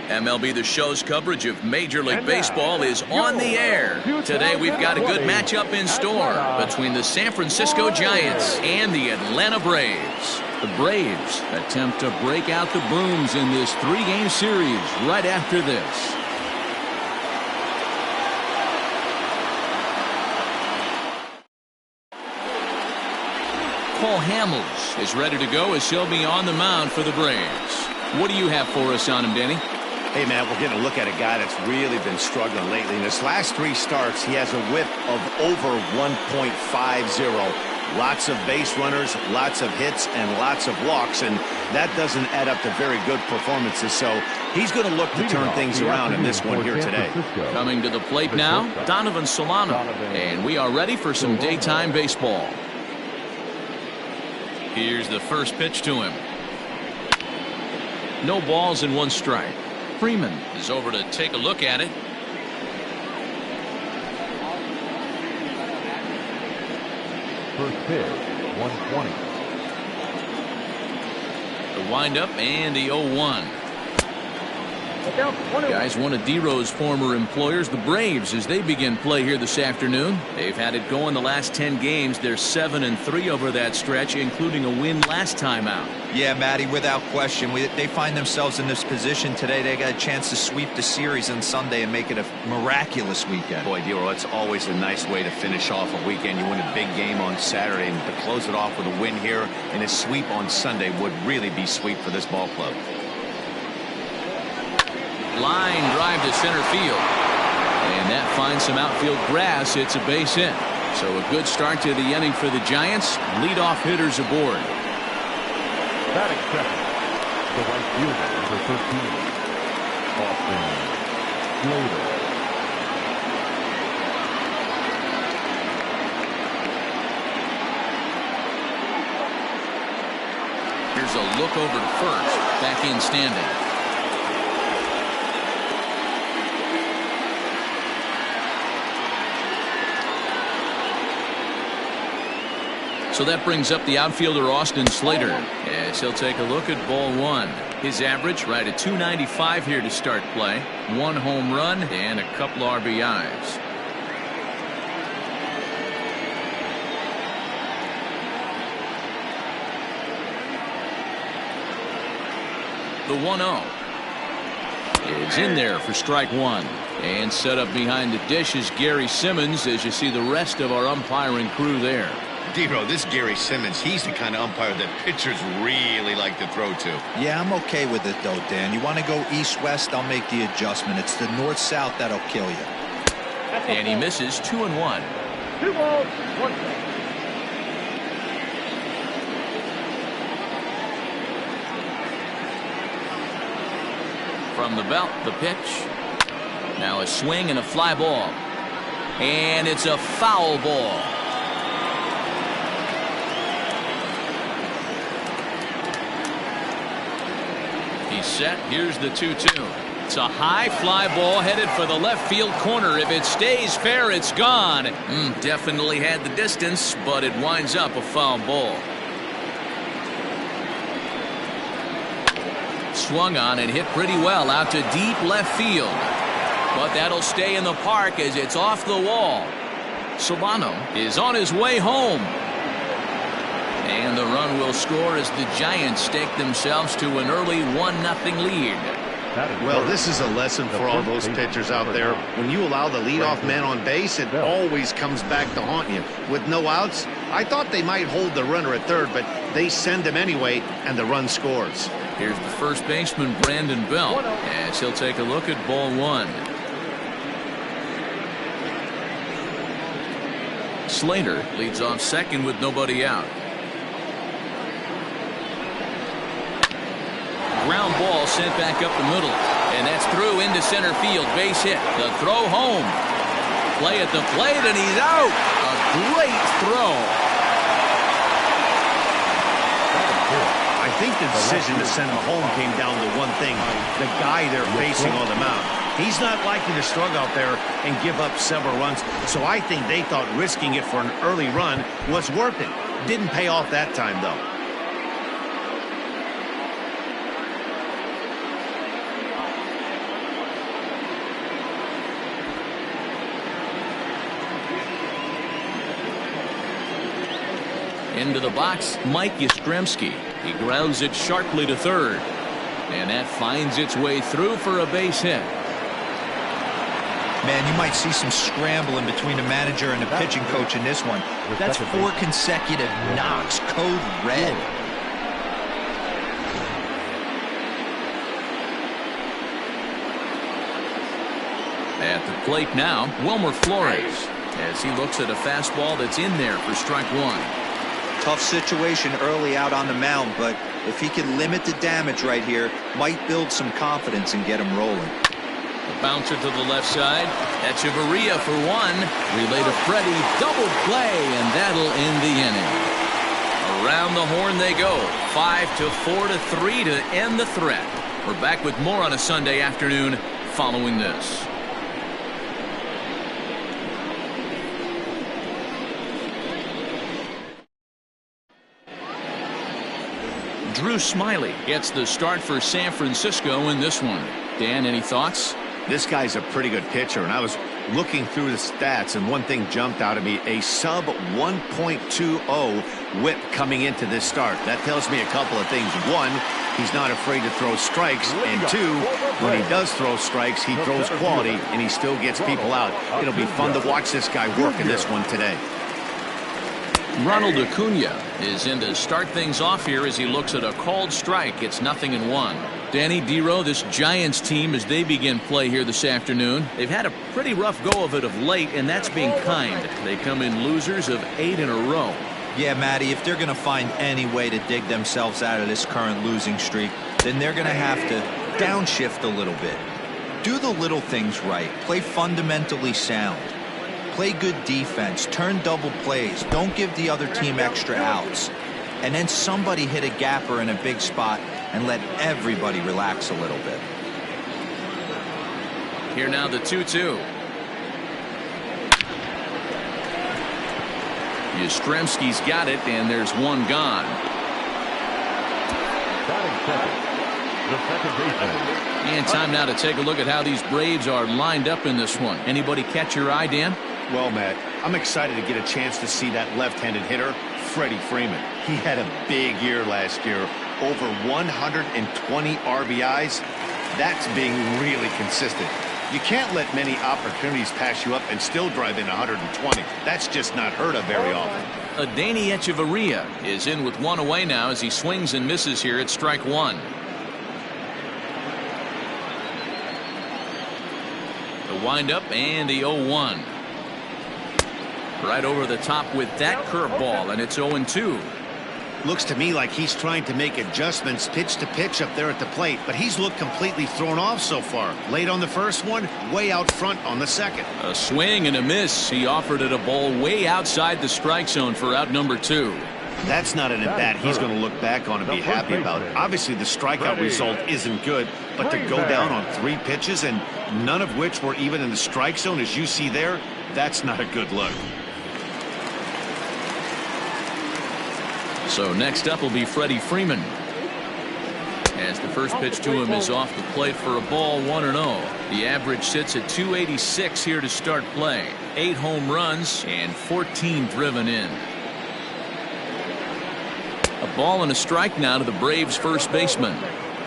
MLB The Show's coverage of Major League Baseball is on the air. Today we've got a good matchup in store between the San Francisco Giants and the Atlanta Braves. The Braves attempt to break out the brooms in this 3-game series right after this. Cole Hamels is ready to go as he'll be on the mound for the Braves. What do you have for us on him, Danny? Hey, man, we're getting a look at a guy that's really been struggling lately. In his last 3 starts, he has a whip of over 1.50. Lots of base runners, lots of hits, and lots of walks, and that doesn't add up to very good performances. So he's going to look to turn things around in this one here today. Coming to the plate now, Donovan Solano. And we are ready for some daytime baseball. Here's the first pitch to him. No balls and 1 strike. Freeman is over to take a look at it. First pitch, 120. The windup and the 0-1. Guys, one of D-Row's former employers, the Braves, as they begin play here this afternoon. They've had it going the last 10 games. They're 7-3 over that stretch, including a win last time out. Yeah, Matty, without question. They find themselves in this position today. They got a chance to sweep the series on Sunday and make it a miraculous weekend. Boy, D-Row, it's always a nice way to finish off a weekend. You win a big game on Saturday, and to close it off with a win here and a sweep on Sunday would really be sweet for this ball club. Line drive to center field. And that finds some outfield grass. It's a base hit. So a good start to the inning for the Giants. Leadoff hitters aboard. Batting second, the right fielder, number 13, Austin Slater. Here's a look over to first. Back in standing. So that brings up the outfielder Austin Slater as he'll take a look at ball 1. His average right at .295 here to start play. 1 home run and a couple RBIs. The 1-0 is in there for strike 1. And set up behind the dish is Gary Simmons as you see the rest of our umpiring crew there. D-Row, this Gary Simmons, he's the kind of umpire that pitchers really like to throw to. Yeah, I'm okay with it, though, Dan. You want to go east-west, I'll make the adjustment. It's the north-south that'll kill you. And he misses 2-1. 2 balls, 1 strike. From the belt, the pitch. Now a swing and a fly ball. And it's a foul ball. He's set. Here's the 2-2. It's a high fly ball headed for the left field corner. If it stays fair, it's gone. Definitely had the distance, but it winds up a foul ball. Swung on and hit pretty well out to deep left field. But that'll stay in the park as it's off the wall. Solano is on his way home. And the run will score as the Giants stake themselves to an early 1-0 lead. Well, this is a lesson for all those pitchers out there. When you allow the leadoff man on base, it always comes back to haunt you. With no outs, I thought they might hold the runner at third, but they send him anyway, and the run scores. Here's the first baseman, Brandon Belt, as he'll take a look at ball 1. Slater leads off second with nobody out. Ground ball sent back up the middle, and that's through into center field. Base hit. The throw home. Play at the plate, and he's out. A great throw. I think the decision to send him home came down to one thing: the guy they're facing on the mound. He's not likely to struggle out there and give up several runs, so I think they thought risking it for an early run was worth it. Didn't pay off that time, though. Into the box, Mike Yastrzemski. He grounds it sharply to third. And that finds its way through for a base hit. Man, you might see some scrambling between the manager and the pitching coach in this one. That's 4 consecutive knocks, code red. At the plate now, Wilmer Flores, as he looks at a fastball that's in there for strike one. Tough situation early out on the mound, but if he can limit the damage right here, might build some confidence and get him rolling. A bouncer to the left side. Echeverria for one. Relay to Freddie. Double play, and that'll end the inning. Around the horn they go. 5-4-3 to end the threat. We're back with more on a Sunday afternoon following this. Drew Smiley gets the start for San Francisco in this one. Dan, any thoughts? This guy's a pretty good pitcher, and I was looking through the stats, and one thing jumped out at me, a sub 1.20 whip coming into this start. That tells me a couple of things. One, he's not afraid to throw strikes, and two, when he does throw strikes, he throws quality, and he still gets people out. It'll be fun to watch this guy work in this one today. Ronald Acuna is in to start things off here as he looks at a called strike. It's 0-1. Danny Dero, this Giants team, as they begin play here this afternoon, they've had a pretty rough go of it of late, and that's being kind. They come in losers of 8 in a row. Yeah, Matty, if they're going to find any way to dig themselves out of this current losing streak, then they're going to have to downshift a little bit. Do the little things right. Play fundamentally sound. Play good defense. Turn double plays. Don't give the other team extra outs. And then somebody hit a gapper in a big spot and let everybody relax a little bit. Here now the 2-2. Yastrzemski's got it, and there's one gone. Batting second, the second baseman. And time now to take a look at how these Braves are lined up in this one. Anybody catch your eye, Dan? Well, Matt, I'm excited to get a chance to see that left-handed hitter, Freddie Freeman. He had a big year last year, over 120 RBIs. That's being really consistent. You can't let many opportunities pass you up and still drive in 120. That's just not heard of very often. Adeiny Echeverria is in with one away now as he swings and misses here at strike one. The windup and the 0-1. Right over the top with that curveball, and it's 0-2. Looks to me like he's trying to make adjustments pitch to pitch up there at the plate, but he's looked completely thrown off so far. Late on the first one, way out front on the second. A swing and a miss. He offered it a ball way outside the strike zone for out number 2. That's not an at-bat he's going to look back on and be happy about. Obviously, the strikeout result isn't good, but to go down on 3 pitches and none of which were even in the strike zone, as you see there, that's not a good look. So next up will be Freddie Freeman, as the first pitch to him is off the plate for a ball, 1-0. The average sits at 286 here to start play. 8 home runs and 14 driven in. A ball and a strike now to the Braves first baseman.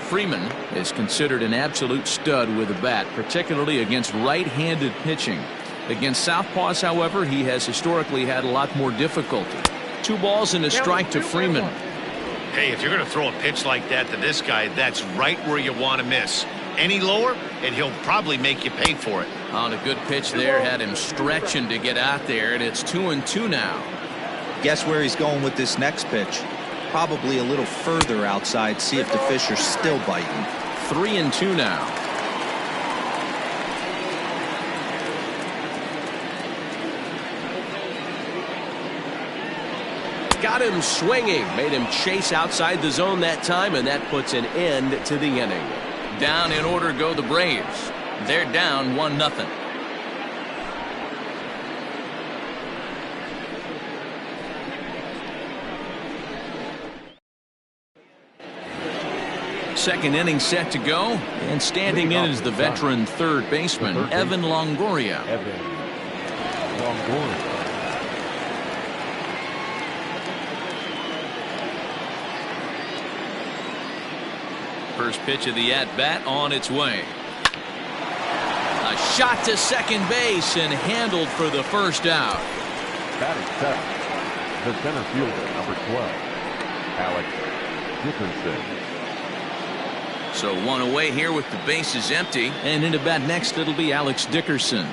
Freeman is considered an absolute stud with a bat, particularly against right-handed pitching. Against southpaws, however, he has historically had a lot more difficulty. 2 balls and a strike to Freeman. Hey, if you're going to throw a pitch like that to this guy, that's right where you want to miss. Any lower, and he'll probably make you pay for it. On a good pitch there, had him stretching to get out there, and it's 2-2 now. Guess where he's going with this next pitch? Probably a little further outside, see if the fish are still biting. 3-2 now. Got him swinging, made him chase outside the zone that time, and that puts an end to the inning. Down in order go the Braves. They're down 1-0. Second inning set to go, and standing in is the veteran third baseman, Evan Longoria. First pitch of the at-bat on its way. A shot to second base and handled for the first out. Batting seventh, the center fielder, number 12, Alex Dickerson. So one away here with the bases empty. And into bat next, it'll be Alex Dickerson.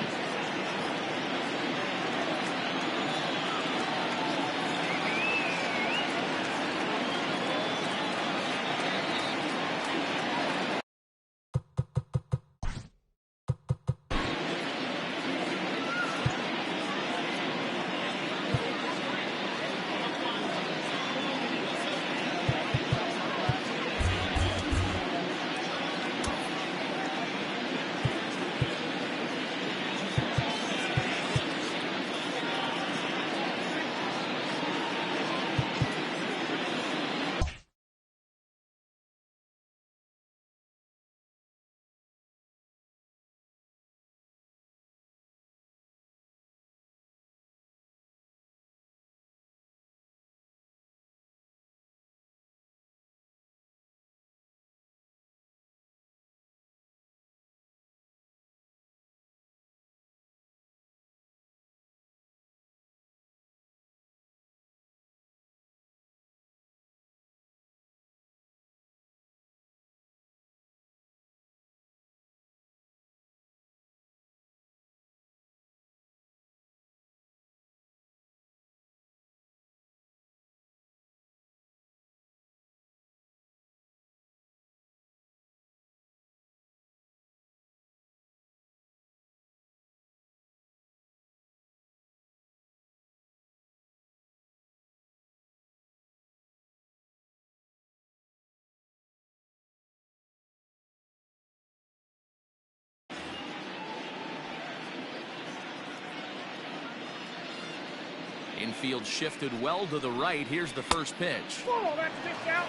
Infield shifted well to the right. Here's the first pitch. Oh, that's pitch out.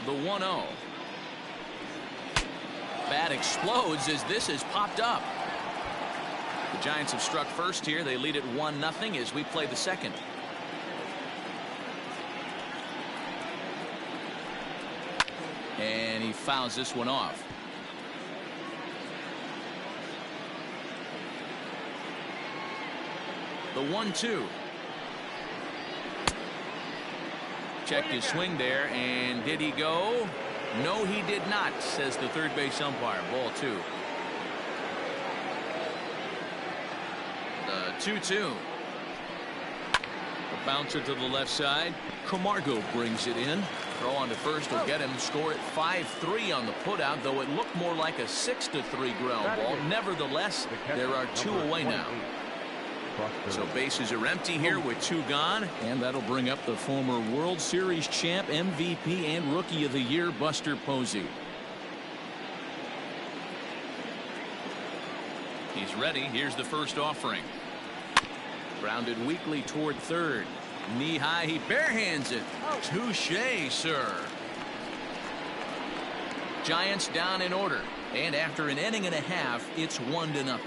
The 1-0. Bat explodes as this is popped up. The Giants have struck first here. They lead it 1-0 as we play the second. And he fouls this one off. The 1-2. Checked his swing there, and did he go? No, he did not, says the third base umpire. Ball 2. The 2-2. A bouncer to the left side. Camargo brings it in. Throw on to first will get him. Score at 5-3 on the putout, though it looked more like a 6-3 ground ball. Nevertheless, there are 2 away now. So bases are empty here with 2 gone, and that'll bring up the former World Series champ, MVP, and Rookie of the Year, Buster Posey. He's ready. Here's the first offering. Grounded weakly toward third. Knee high, he barehands it. Touché, sir. Giants down in order, and after an inning and a half, it's 1-0.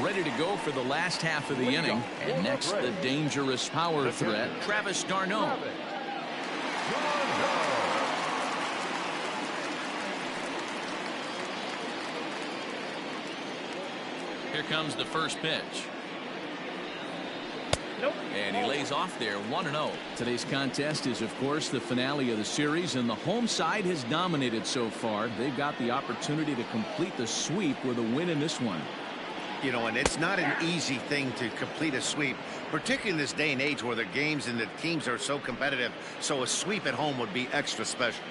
Ready to go for the last half of the inning. And next, the dangerous power threat, Travis d'Arnaud. Here comes the first pitch. Nope. And he lays off there, 1-0. Today's contest is, of course, the finale of the series, and the home side has dominated so far. They've got the opportunity to complete the sweep with a win in this one. You know, and it's not an easy thing to complete a sweep, particularly in this day and age where the games and the teams are so competitive. So a sweep at home would be extra special.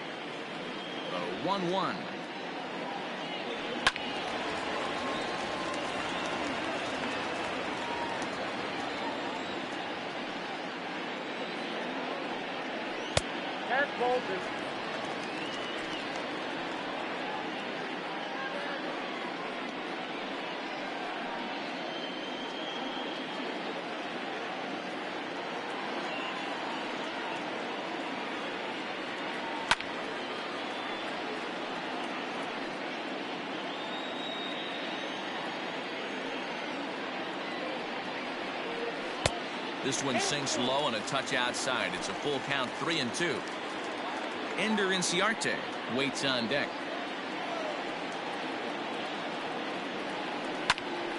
1-1. That's Bolton. This one sinks low and a touch outside. It's a full count, 3-2. Ender Inciarte waits on deck.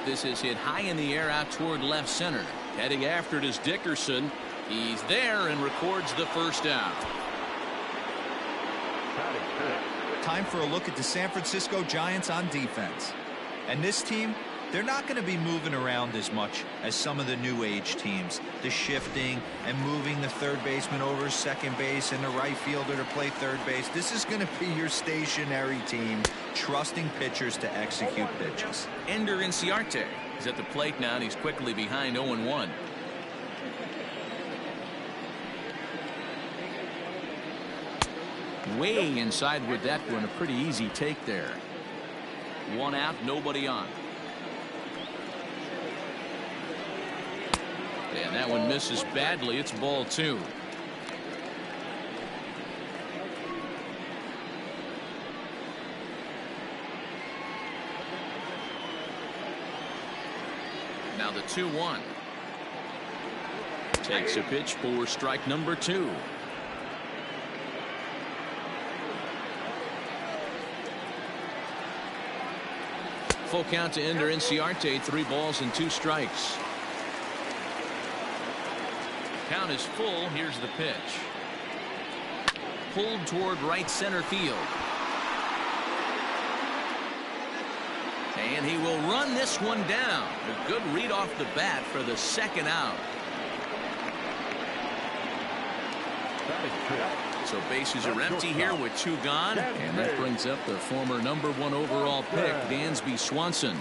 This is hit high in the air out toward left center. Heading after it is Dickerson. He's there and records the first out. Time for a look at the San Francisco Giants on defense. And this team, they're not going to be moving around as much as some of the new age teams. The shifting and moving the third baseman over second base and the right fielder to play third base. This is going to be your stationary team, trusting pitchers to execute pitches. Ender Inciarte is at the plate now, and he's quickly behind 0-1. Way inside with that one. A pretty easy take there. One out, nobody on. And that one misses badly. It's ball 2. Now the 2-1. Takes a pitch for strike number 2. Full count to Ender Inciarte. 3 balls and 2 strikes. Count is full. Here's the pitch. Pulled toward right center field. And he will run this one down. A good read off the bat for the second out. So bases are empty here with 2 gone. And that brings up the former #1 overall pick, Dansby Swanson.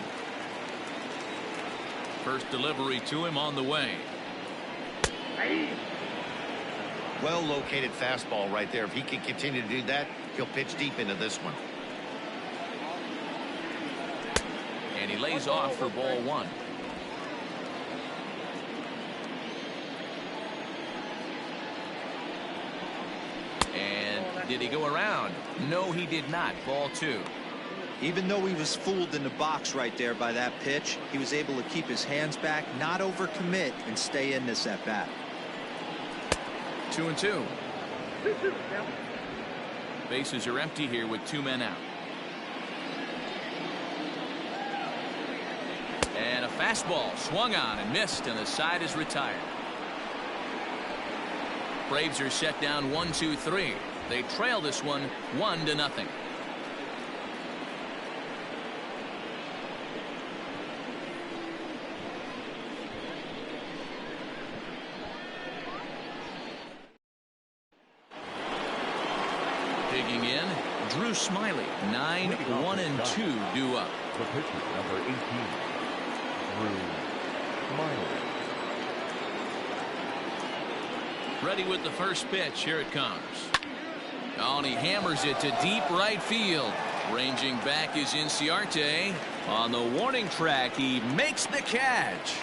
First delivery to him on the way. Well located fastball right there. If he can continue to do that, he'll pitch deep into this one. And he lays off for ball 1. And did he go around? No, he did not. Ball 2. Even though he was fooled in the box right there by that pitch, he was able to keep his hands back, not overcommit, and stay in this at bat. 2-2. Bases are empty here with 2 men out. And a fastball swung on and missed, and the side is retired. Braves are set down 1-2-3. They trail this one 1-0. Digging in, Drew Smiley. 9-1-2 due up. The pitcher, number 18, Drew Smiley. Ready with the first pitch. Here it comes. Oh, and he hammers it to deep right field. Ranging back is Inciarte. On the warning track, he makes the catch.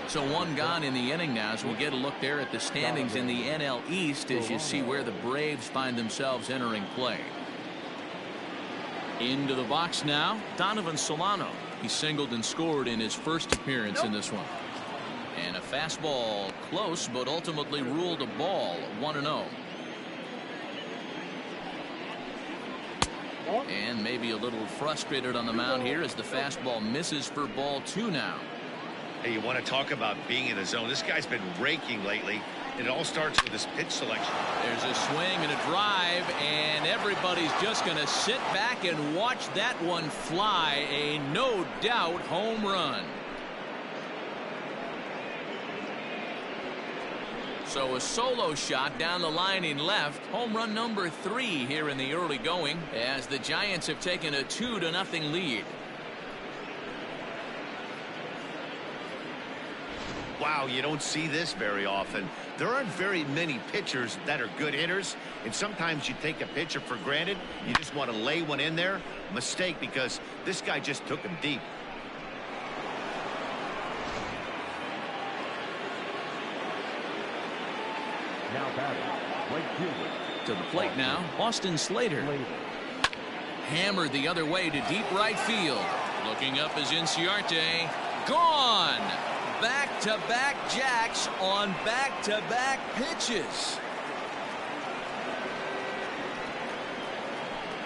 So 1 gone in the inning now, as we'll get a look there at the standings in the NL East as you see where the Braves find themselves entering play. Into the box now, Donovan Solano. He singled and scored in his first appearance in this one. And a fastball close, but ultimately ruled a ball. 1-0. And maybe a little frustrated on the mound here as the fastball misses for ball 2 now. Hey, you want to talk about being in the zone. This guy's been raking lately. It all starts with his pitch selection. There's a swing and a drive, and everybody's just going to sit back and watch that one fly. A no doubt home run. So a solo shot down the line in left. Home run number 3 here in the early going as the Giants have taken a 2-0 lead. Wow, you don't see this very often. There aren't very many pitchers that are good hitters, and sometimes you take a pitcher for granted. You just want to lay one in there. Mistake, because this guy just took him deep. Now batting, right fielder. To the plate now, Austin Slater. Hammered the other way to deep right field. Looking up is Inciarte. Gone. Back-to-back jacks on back-to-back pitches.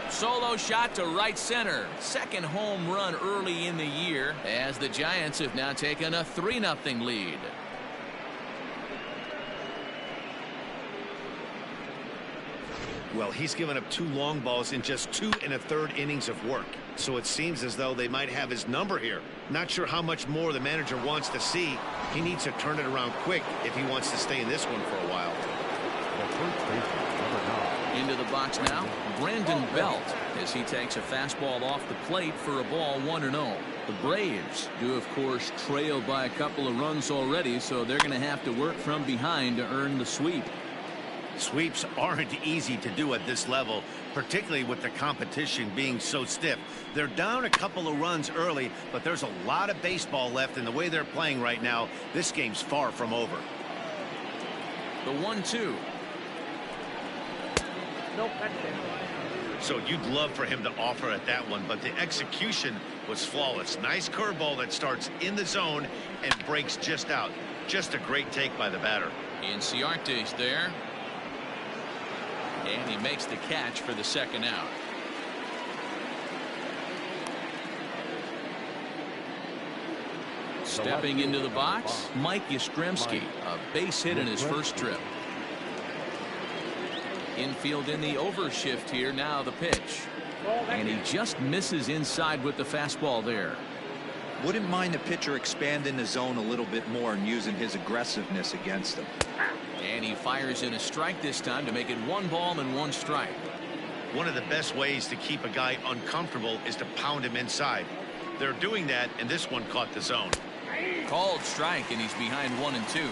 Solo shot to right center. Second home run early in the year as the Giants have now taken a 3-0 lead. Well, he's given up 2 long balls in just 2 1/3 innings of work. So it seems as though they might have his number here. Not sure how much more the manager wants to see. He needs to turn it around quick if he wants to stay in this one for a while. The first baseman, number 9. Into the box now, Brandon Belt, as he takes a fastball off the plate for a ball 1-0. The Braves do, of course, trail by a couple of runs already, so they're going to have to work from behind to earn the sweep. Sweeps aren't easy to do at this level, particularly with the competition being so stiff. They're down a couple of runs early, but there's a lot of baseball left, and the way they're playing right now, this game's far from over. The 1-2. No touchdown. So you'd love for him to offer at that one, but the execution was flawless. Nice curveball that starts in the zone and breaks just out. Just a great take by the batter. Inciarte's there. And he makes the catch for the second out. Stepping into the box, Mike Yastrzemski, a base hit in his first trip. Infield in the overshift here, now the pitch. And he just misses inside with the fastball there. Wouldn't mind the pitcher expanding the zone a little bit more and using his aggressiveness against him. And he fires in a strike this time to make it 1 ball and 1 strike. One of the best ways to keep a guy uncomfortable is to pound him inside. They're doing that, and this one caught the zone. Called strike, and he's behind 1-2.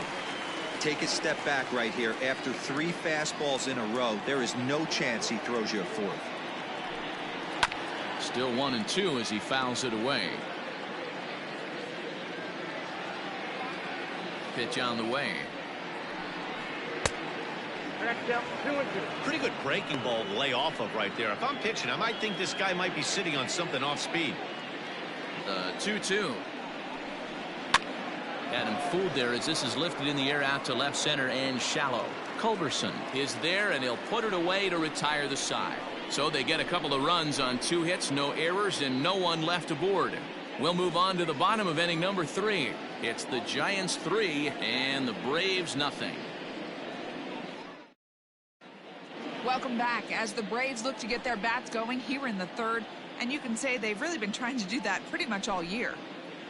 Take a step back right here. After 3 fastballs in a row, there is no chance he throws you a 4th. Still 1-2 as he fouls it away. Pitch on the way. That's down 2-2. Pretty good breaking ball to lay off of right there. If I'm pitching, I might think this guy might be sitting on something off speed. The 2-2. Had him fooled there as this is lifted in the air out to left center and shallow. Culberson is there, and he'll put it away to retire the side. So they get a couple of runs on 2 hits, no errors, and no one left aboard. We'll move on to the bottom of inning number 3. It's the Giants 3 and the Braves nothing. Welcome back as the Braves look to get their bats going here in the 3rd, and you can say they've really been trying to do that pretty much all year.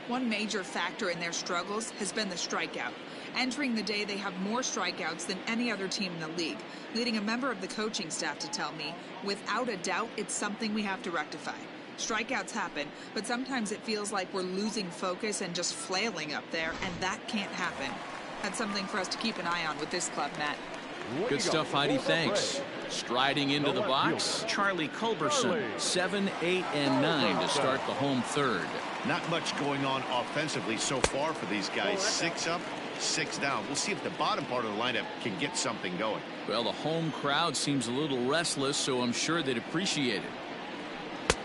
One major factor in their struggles has been the strikeout. Entering the day, they have more strikeouts than any other team in the league, leading a member of the coaching staff to tell me, without a doubt, it's something we have to rectify. Strikeouts happen, but sometimes it feels like we're losing focus and just flailing up there, and that can't happen. That's something for us to keep an eye on with this club, Matt. Good stuff, Heidi. Thanks. Striding into the box, Charlie Culberson, 7, 8, and 9 to start the home 3rd. Not much going on offensively so far for these guys. 6 up, 6 down. We'll see if the bottom part of the lineup can get something going. Well, the home crowd seems a little restless, so I'm sure they'd appreciate it.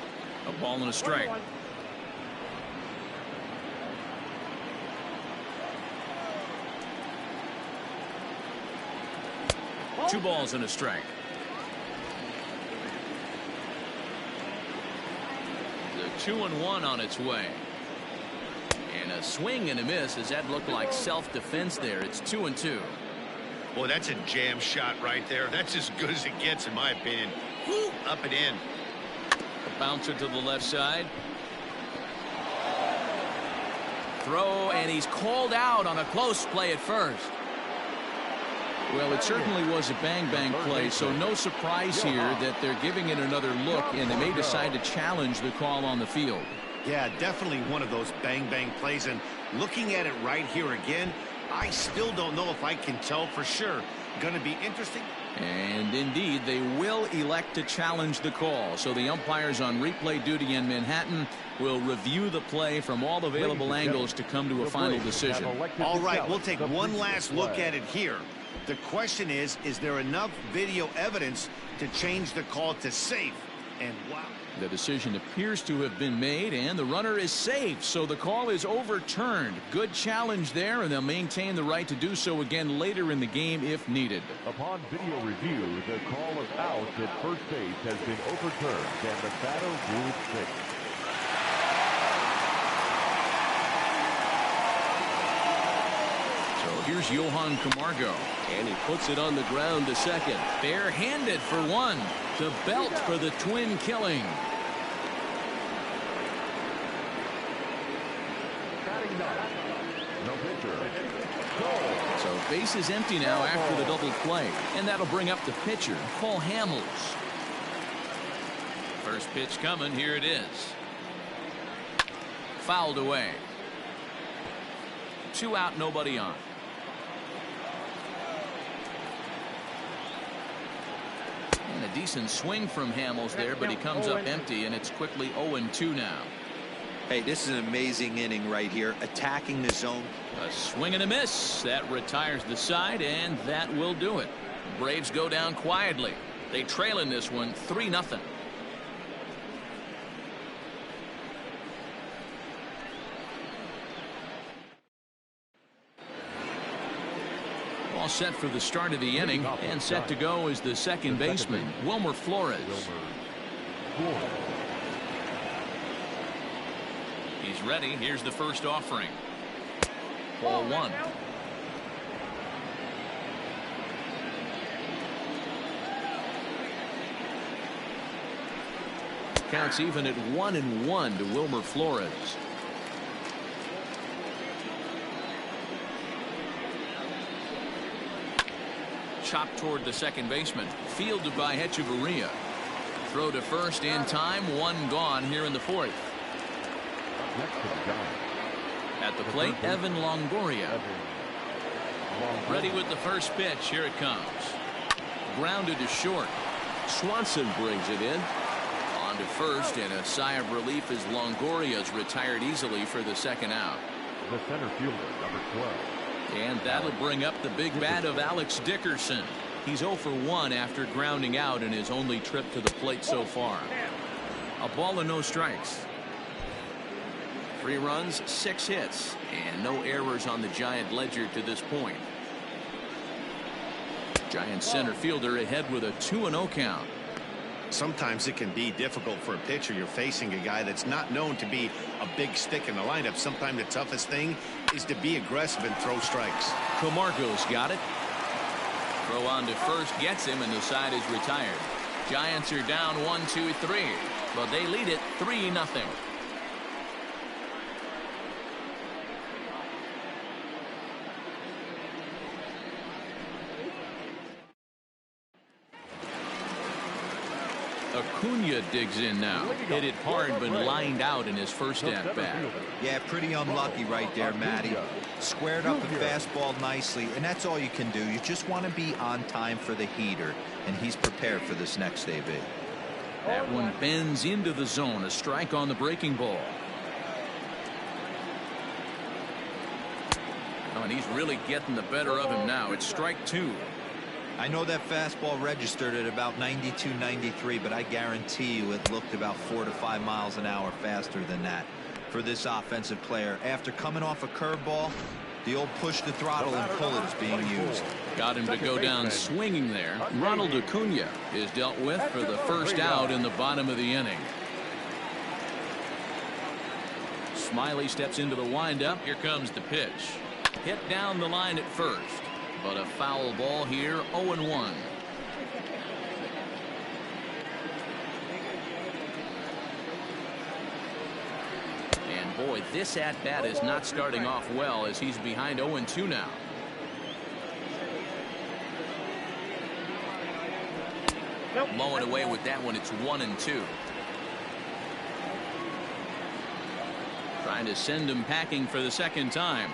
A ball and a strike. 2 balls and a strike. The 2-1 on its way. And a swing and a miss as that looked like self-defense there. It's 2-2. Boy, that's a jam shot right there. That's as good as it gets, in my opinion. Woo, up and in. A bouncer to the left side. Throw, and he's called out on a close play at first. Well, it certainly was a bang-bang play, so no surprise here that they're giving it another look, and they may decide to challenge the call on the field. Yeah, definitely one of those bang-bang plays, and looking at it right here again, I still don't know if I can tell for sure. Going to be interesting. And indeed, they will elect to challenge the call. So the umpires on replay duty in Manhattan will review the play from all available angles to come to a final decision. All right, we'll take one last look at it here. The question is there enough video evidence to change the call to safe? And wow. The decision appears to have been made, and the runner is safe, so the call is overturned. Good challenge there, and they'll maintain the right to do so again later in the game if needed. Upon video review, the call of out at first base has been overturned, and the batter ruled safe. So here's Johan Camargo, and he puts it on the ground to second. Barehanded for one. To belt for the twin killing. No pitcher. So base is empty now after the double play, and that'll bring up the pitcher, Cole Hamels. First pitch coming. Here it is. Fouled away. 2 out, nobody on. And a decent swing from Hamels there, but he comes up empty, and it's quickly 0-2 now. Hey, this is an amazing inning right here, attacking the zone. A swing and a miss. That retires the side, and that will do it. Braves go down quietly. They trail in this one 3-0. All set for the start of the inning, and set to go is the second baseman, Wilmer Flores. He's ready. Here's the first offering. Ball 1. Counts even at 1-1 to Wilmer Flores. Chopped toward the second baseman. Fielded by Hechavarria. Throw to first in time. 1 gone here in the 4th. At the plate, Evan Longoria. Ready with the first pitch. Here it comes. Grounded to short. Swanson brings it in. On to first, and a sigh of relief as Longoria's retired easily for the second out. The center fielder, number 12. And that'll bring up the big bat of Alex Dickerson. He's 0 for 1 after grounding out in his only trip to the plate so far. A ball and no strikes. 3 runs, 6 hits, and no errors on the Giant ledger to this point. Giant center fielder ahead with a 2-0 count. Sometimes it can be difficult for a pitcher. You're facing a guy that's not known to be a big stick in the lineup. Sometimes the toughest thing is to be aggressive and throw strikes. Camargo's got it. Throw on to first gets him, and the side is retired. Giants are down 1-2-3, but they lead it 3-0. Acuna digs in now. Hit it hard, but lined out in his first at-bat. Yeah, pretty unlucky right there, Matty. Squared up a fastball nicely, and that's all you can do. You just want to be on time for the heater, and he's prepared for this next AB. That one bends into the zone. A strike on the breaking ball. Oh, and he's really getting the better of him now. It's strike 2. I know that fastball registered at about 92, 93, but I guarantee you it looked about 4 to 5 miles an hour faster than that for this offensive player. After coming off a curveball, the old push the throttle and pull it is being used. Got him to go down swinging there. Ronald Acuna is dealt with for the first out in the bottom of the inning. Smiley steps into the windup. Here comes the pitch. Hit down the line at first. But a foul ball here, 0-1. And boy, this at-bat is not starting off well as he's behind 0-2 now. Blowing away with that one, it's 1-2. Trying to send him packing for the second time.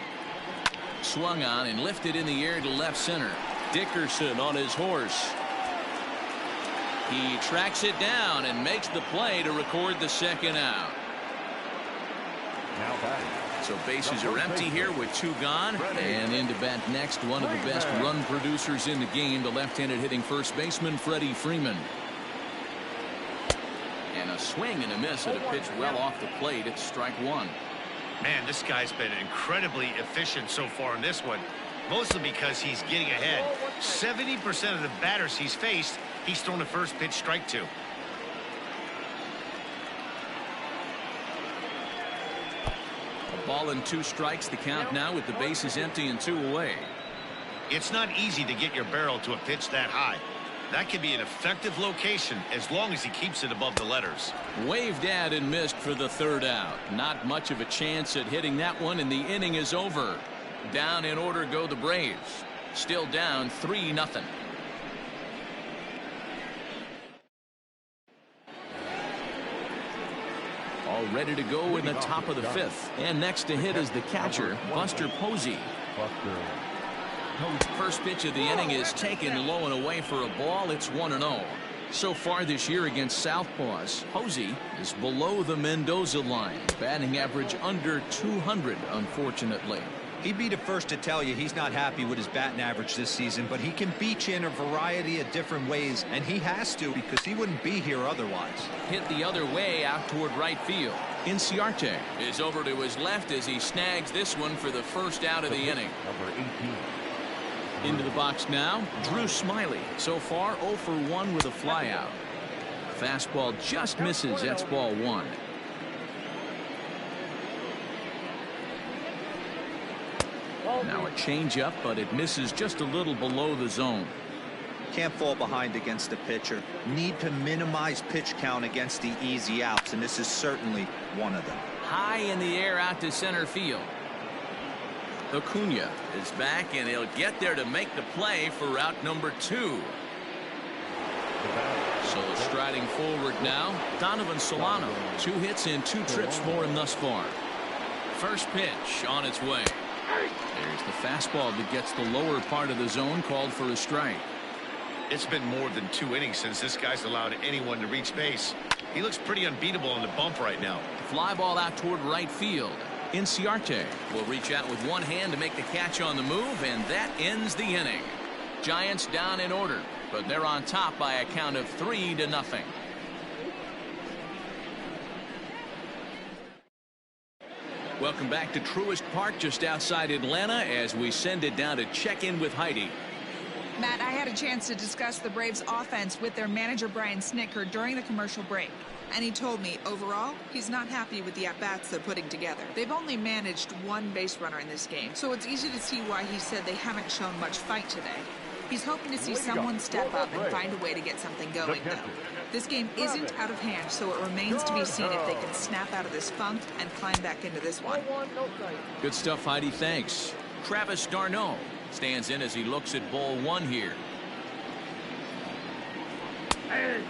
Swung on and lifted in the air to left center. Dickerson on his horse. He tracks it down and makes the play to record the second out. Now batting. So bases are empty here with 2 gone. And in to bat next, one of the best run producers in the game, the left-handed hitting first baseman Freddie Freeman. A swing and a miss at a pitch well off the plate. It's strike one. Man, this guy's been incredibly efficient so far in this one, mostly because he's getting ahead. 70% of the batters he's faced, he's thrown the first pitch strike to. A ball and 2 strikes the count now with the bases empty and 2 away. It's not easy to get your barrel to a pitch that high. That can be an effective location as long as he keeps it above the letters. Waved at and missed for the 3rd out. Not much of a chance at hitting that one, and the inning is over. Down in order go the Braves. Still down 3-0. All ready to go in the top of the 5th. And next to hit is the catcher, Buster Posey. First pitch of the inning is taken low and away for a ball. It's 1-0. So far this year against Southpaws, Posey is below the Mendoza line. Batting average under 200, unfortunately. He'd be the first to tell you he's not happy with his batting average this season, but he can beat you in a variety of different ways, and he has to because he wouldn't be here otherwise. Hit the other way out toward right field. Inciarte is over to his left as he snags this one for the first out of the inning. Number 18. Into the box now, Drew Smiley. So far 0 for 1 with a flyout. Fastball just misses. That's ball 1. Now a changeup, but it misses just a little below the zone. Can't fall behind against the pitcher. Need to minimize pitch count against the easy outs, and this is certainly one of them. High in the air out to center field. Acuna is back, and he'll get there to make the play for route number 2. So striding forward now, Donovan Solano. 2 hits and 2 trips for him thus far. First pitch on its way. There's the fastball that gets the lower part of the zone, called for a strike. It's been more than 2 innings since this guy's allowed anyone to reach base. He looks pretty unbeatable on the bump right now. Fly ball out toward right field. Inciarte will reach out with one hand to make the catch on the move, and that ends the inning. Giants down in order, but they're on top by a count of 3-0. Welcome back to Truist Park just outside Atlanta as we send it down to check in with Heidi. Matt, I had a chance to discuss the Braves offense with their manager Brian Snitker during the commercial break. And he told me, overall, he's not happy with the at-bats they're putting together. They've only managed 1 base runner in this game, so it's easy to see why he said they haven't shown much fight today. He's hoping to see someone step up and find a way to get something going, though. This game isn't out of hand, so it remains to be seen if they can snap out of this funk and climb back into this one. Good stuff, Heidi. Thanks. Travis d'Arnaud stands in as he looks at ball 1 here.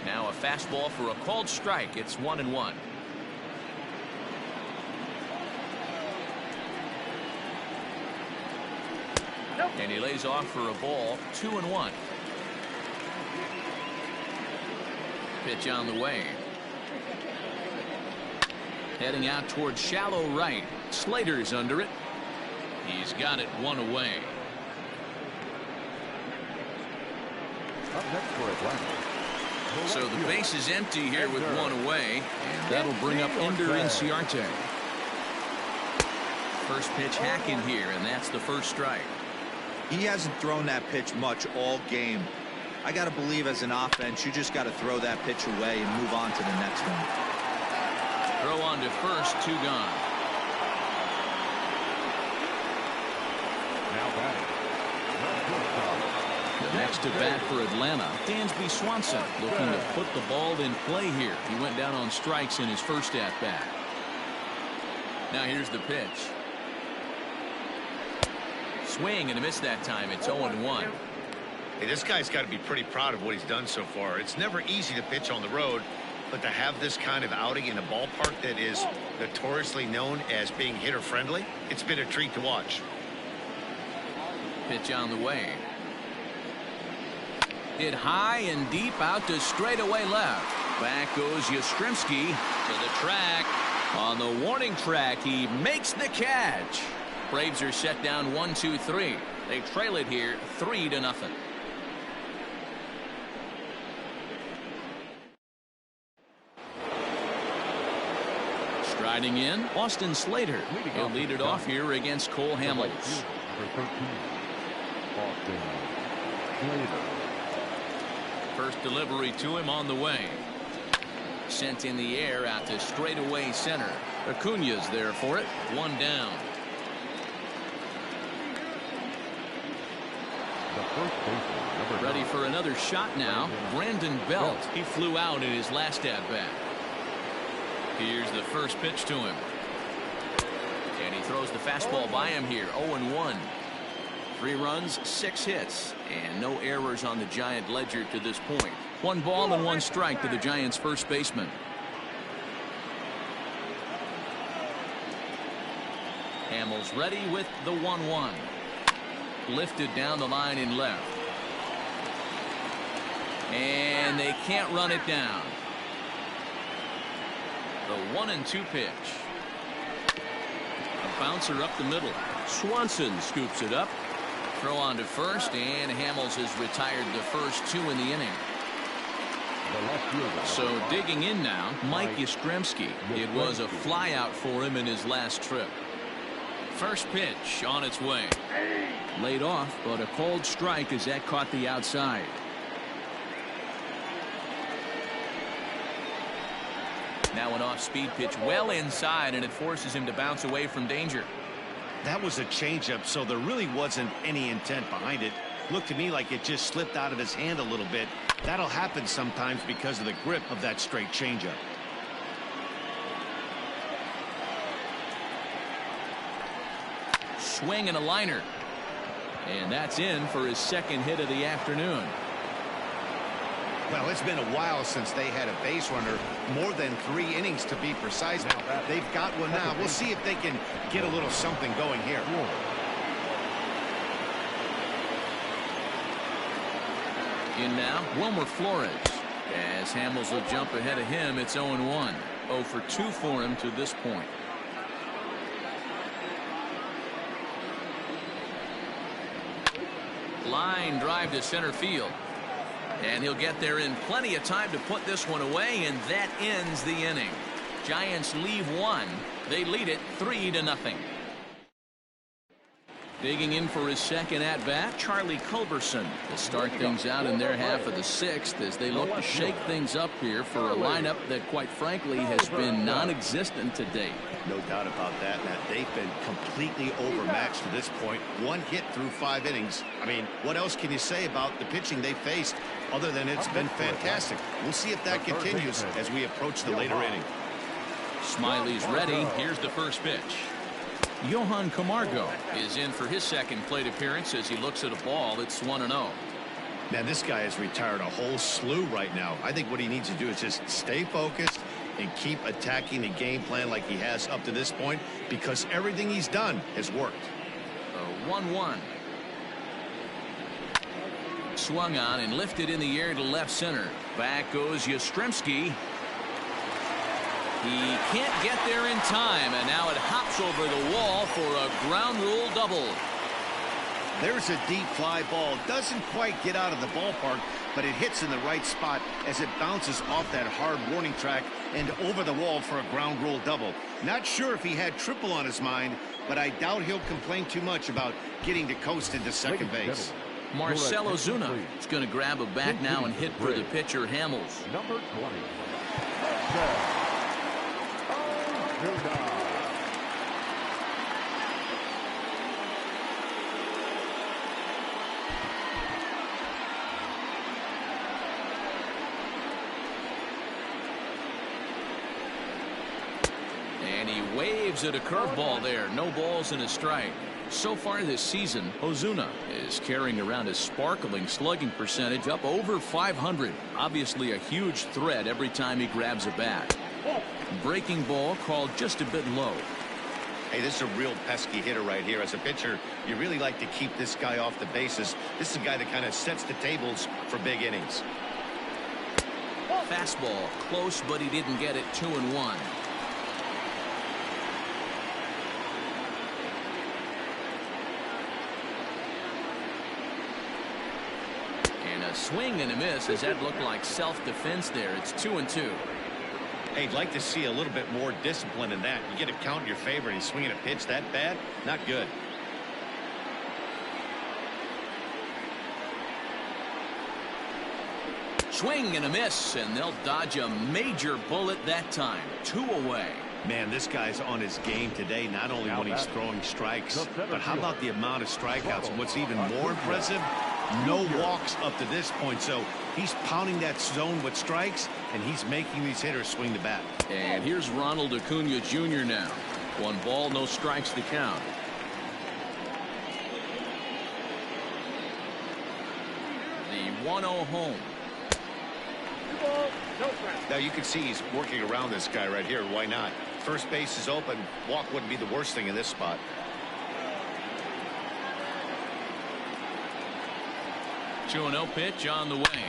Now a fastball for a called strike. It's 1-1. And he lays off for a ball. 2-1. Pitch on the way. Heading out towards shallow right. Slater's under it. He's got it 1 away. Up next for Atlanta. So the base is empty here with 1 away, and that'll bring up Ender Inciarte. First pitch hacking here, and that's the first strike. He hasn't thrown that pitch much all game. I got to believe as an offense, you just got to throw that pitch away and move on to the next one. Throw on to first, 2 gone. Now batting. The next to bat for Atlanta, Dansby Swanson, looking to put the ball in play here. He went down on strikes in his first at bat. Now here's the pitch. Swing and a miss that time. It's 0-1. Hey, this guy's got to be pretty proud of what he's done so far. It's never easy to pitch on the road, but to have this kind of outing in a ballpark that is notoriously known as being hitter friendly, it's been a treat to watch. Pitch on the way. Hit high and deep out to straightaway left. Back goes Yastrzemski to the track. On the warning track, he makes the catch. Braves are set down 1-2-3. They trail it here 3-0. Striding in, Austin Slater. He'll lead it off here against Cole Hamels. Number 13, Austin Slater. First delivery to him on the way. Sent in the air out to straightaway center. Acuna's there for it. One down. The first baseman, number Ready 9, for another shot now. Brandon Belt. He flew out in his last at-bat. Here's the first pitch to him. And he throws the fastball by him here. 0-1. 3 runs, 6 hits, and no errors on the Giant ledger to this point. 1 ball and 1 strike to the Giants' first baseman. Hamels ready with the 1-1. Lifted down the line in left. And they can't run it down. The 1-2 pitch. A bouncer up the middle. Swanson scoops it up. Throw on to first, and Hamels has retired the first 2 in the inning. the left fielder. So digging in now, Mike Yastrzemski. It was a flyout for him in his last trip. First pitch on its way. Laid off, but a cold strike as that caught the outside. Now an off-speed pitch well inside, and it forces him to bounce away from danger. That was a changeup, so there really wasn't any intent behind it. Looked to me like it just slipped out of his hand a little bit. That'll happen sometimes because of the grip of that straight changeup. Swing and a liner. And that's in for his second hit of the afternoon. Well, it's been a while since they had a base runner, more than 3 innings to be precise. Now they've got one now. We'll see if they can get a little something going here. In now, Wilmer Flores. As Hamels will jump ahead of him, it's 0-1. 0 for 2 for him to this point. Line drive to center field. And he'll get there in plenty of time to put this one away, and that ends the inning. Giants leave 1. They lead it 3-0. Digging in for his second at-bat, Charlie Culberson will start things out in their half of the 6th as they look to shake things up here for a lineup that, quite frankly, has been non-existent to date. No doubt about that, Matt. They've been completely overmatched to this point. 1 hit through 5 innings. I mean, what else can you say about the pitching they faced other than it's been fantastic? We'll see if that continues as we approach the later inning. Smiley's ready. Here's the first pitch. Johan Camargo is in for his second plate appearance as he looks at a ball that's 1-0. Man, this guy has retired a whole slew right now. I think what he needs to do is just stay focused and keep attacking the game plan like he has up to this point, because everything he's done has worked. 1-1. Swung on and lifted in the air to left center. Back goes Yastrzemski. He can't get there in time, and now it hops over the wall for a ground rule double. There's a deep fly ball. Doesn't quite get out of the ballpark, but it hits in the right spot as it bounces off that hard warning track and over the wall for a ground rule double. Not sure if he had triple on his mind, but I doubt he'll complain too much about getting to coast into second base. Marcell Ozuna is going to grab a bat now and hit for the pitcher, Hamels. Number 20. And he waves at a curveball there. No balls and a strike. So far this season, Ozuna is carrying around a sparkling slugging percentage up over 500. Obviously a huge threat every time he grabs a bat. Breaking ball called just a bit low. Hey, this is a real pesky hitter right here. As a pitcher, you really like to keep this guy off the bases. This is a guy that kind of sets the tables for big innings. Fastball close, but he didn't get it. 2-1. And a swing and a miss as that looked like self-defense there. It's 2-2. Hey, I'd like to see a little bit more discipline in that. You get a count in your favor and he's swinging a pitch that bad? Not good. Swing and a miss, and they'll dodge a major bullet that time. 2 away. Man, this guy's on his game today, not only when he's throwing strikes, but how about the amount of strikeouts? And what's even more impressive, no walks up to this point. So he's pounding that zone with strikes, and he's making these hitters swing the bat. And here's Ronald Acuna Jr. now. 1 ball, no strikes to count. The 1-0 home. Now you can see he's working around this guy right here. Why not? First base is open. Walk wouldn't be the worst thing in this spot. Two 2-0 pitch on the way.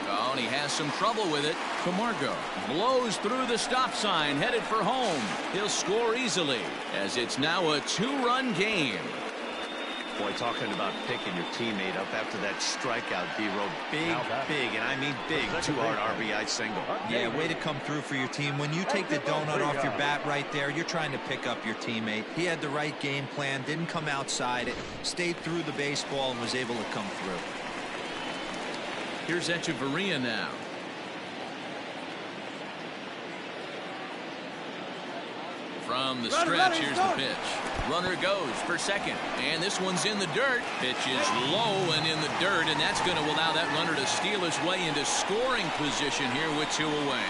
Oh, and he has some trouble with it. Camargo blows through the stop sign, headed for home. He'll score easily, as it's now a 2-run game. Boy, talking about picking your teammate up after that strikeout, D-Row. Big, and I mean big, 2-hard RBI single. Yeah, way to come through for your team. When you take the donut off your bat right there, you're trying to pick up your teammate. He had the right game plan, didn't come outside it, stayed through the baseball, and was able to come through. Here's Echeverria now. From the stretch, here's the pitch. Runner goes for second, and this one's in the dirt. Pitch is low and in the dirt, and that's going to allow that runner to steal his way into scoring position here with 2 away.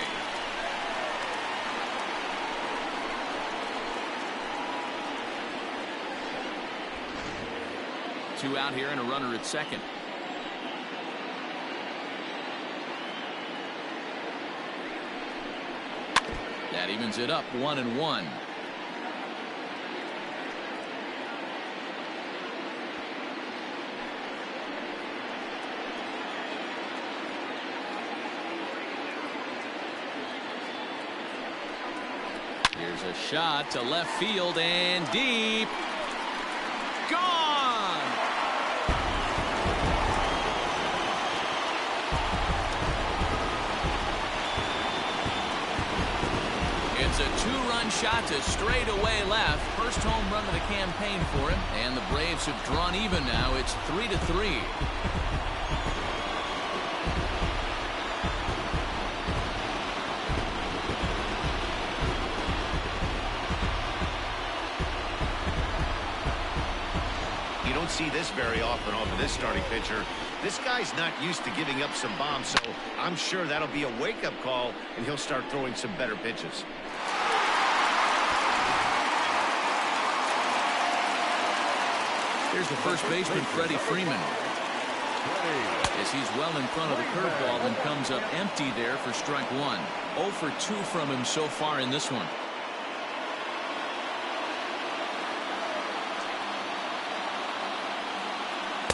Two out here and a runner at second. That evens it up 1-1. Here's a shot to left field and deep. Gone! It's a 2-run shot to straightaway left. First home run of the campaign for him. And the Braves have drawn even now. It's 3-3. You don't see this very often off of this starting pitcher. This guy's not used to giving up some bombs, so I'm sure that'll be a wake-up call, and he'll start throwing some better pitches. Here's the first baseman, Freddie Freeman. As he's well in front of the curveball and comes up empty there for strike 1. 0 for 2 from him so far in this one.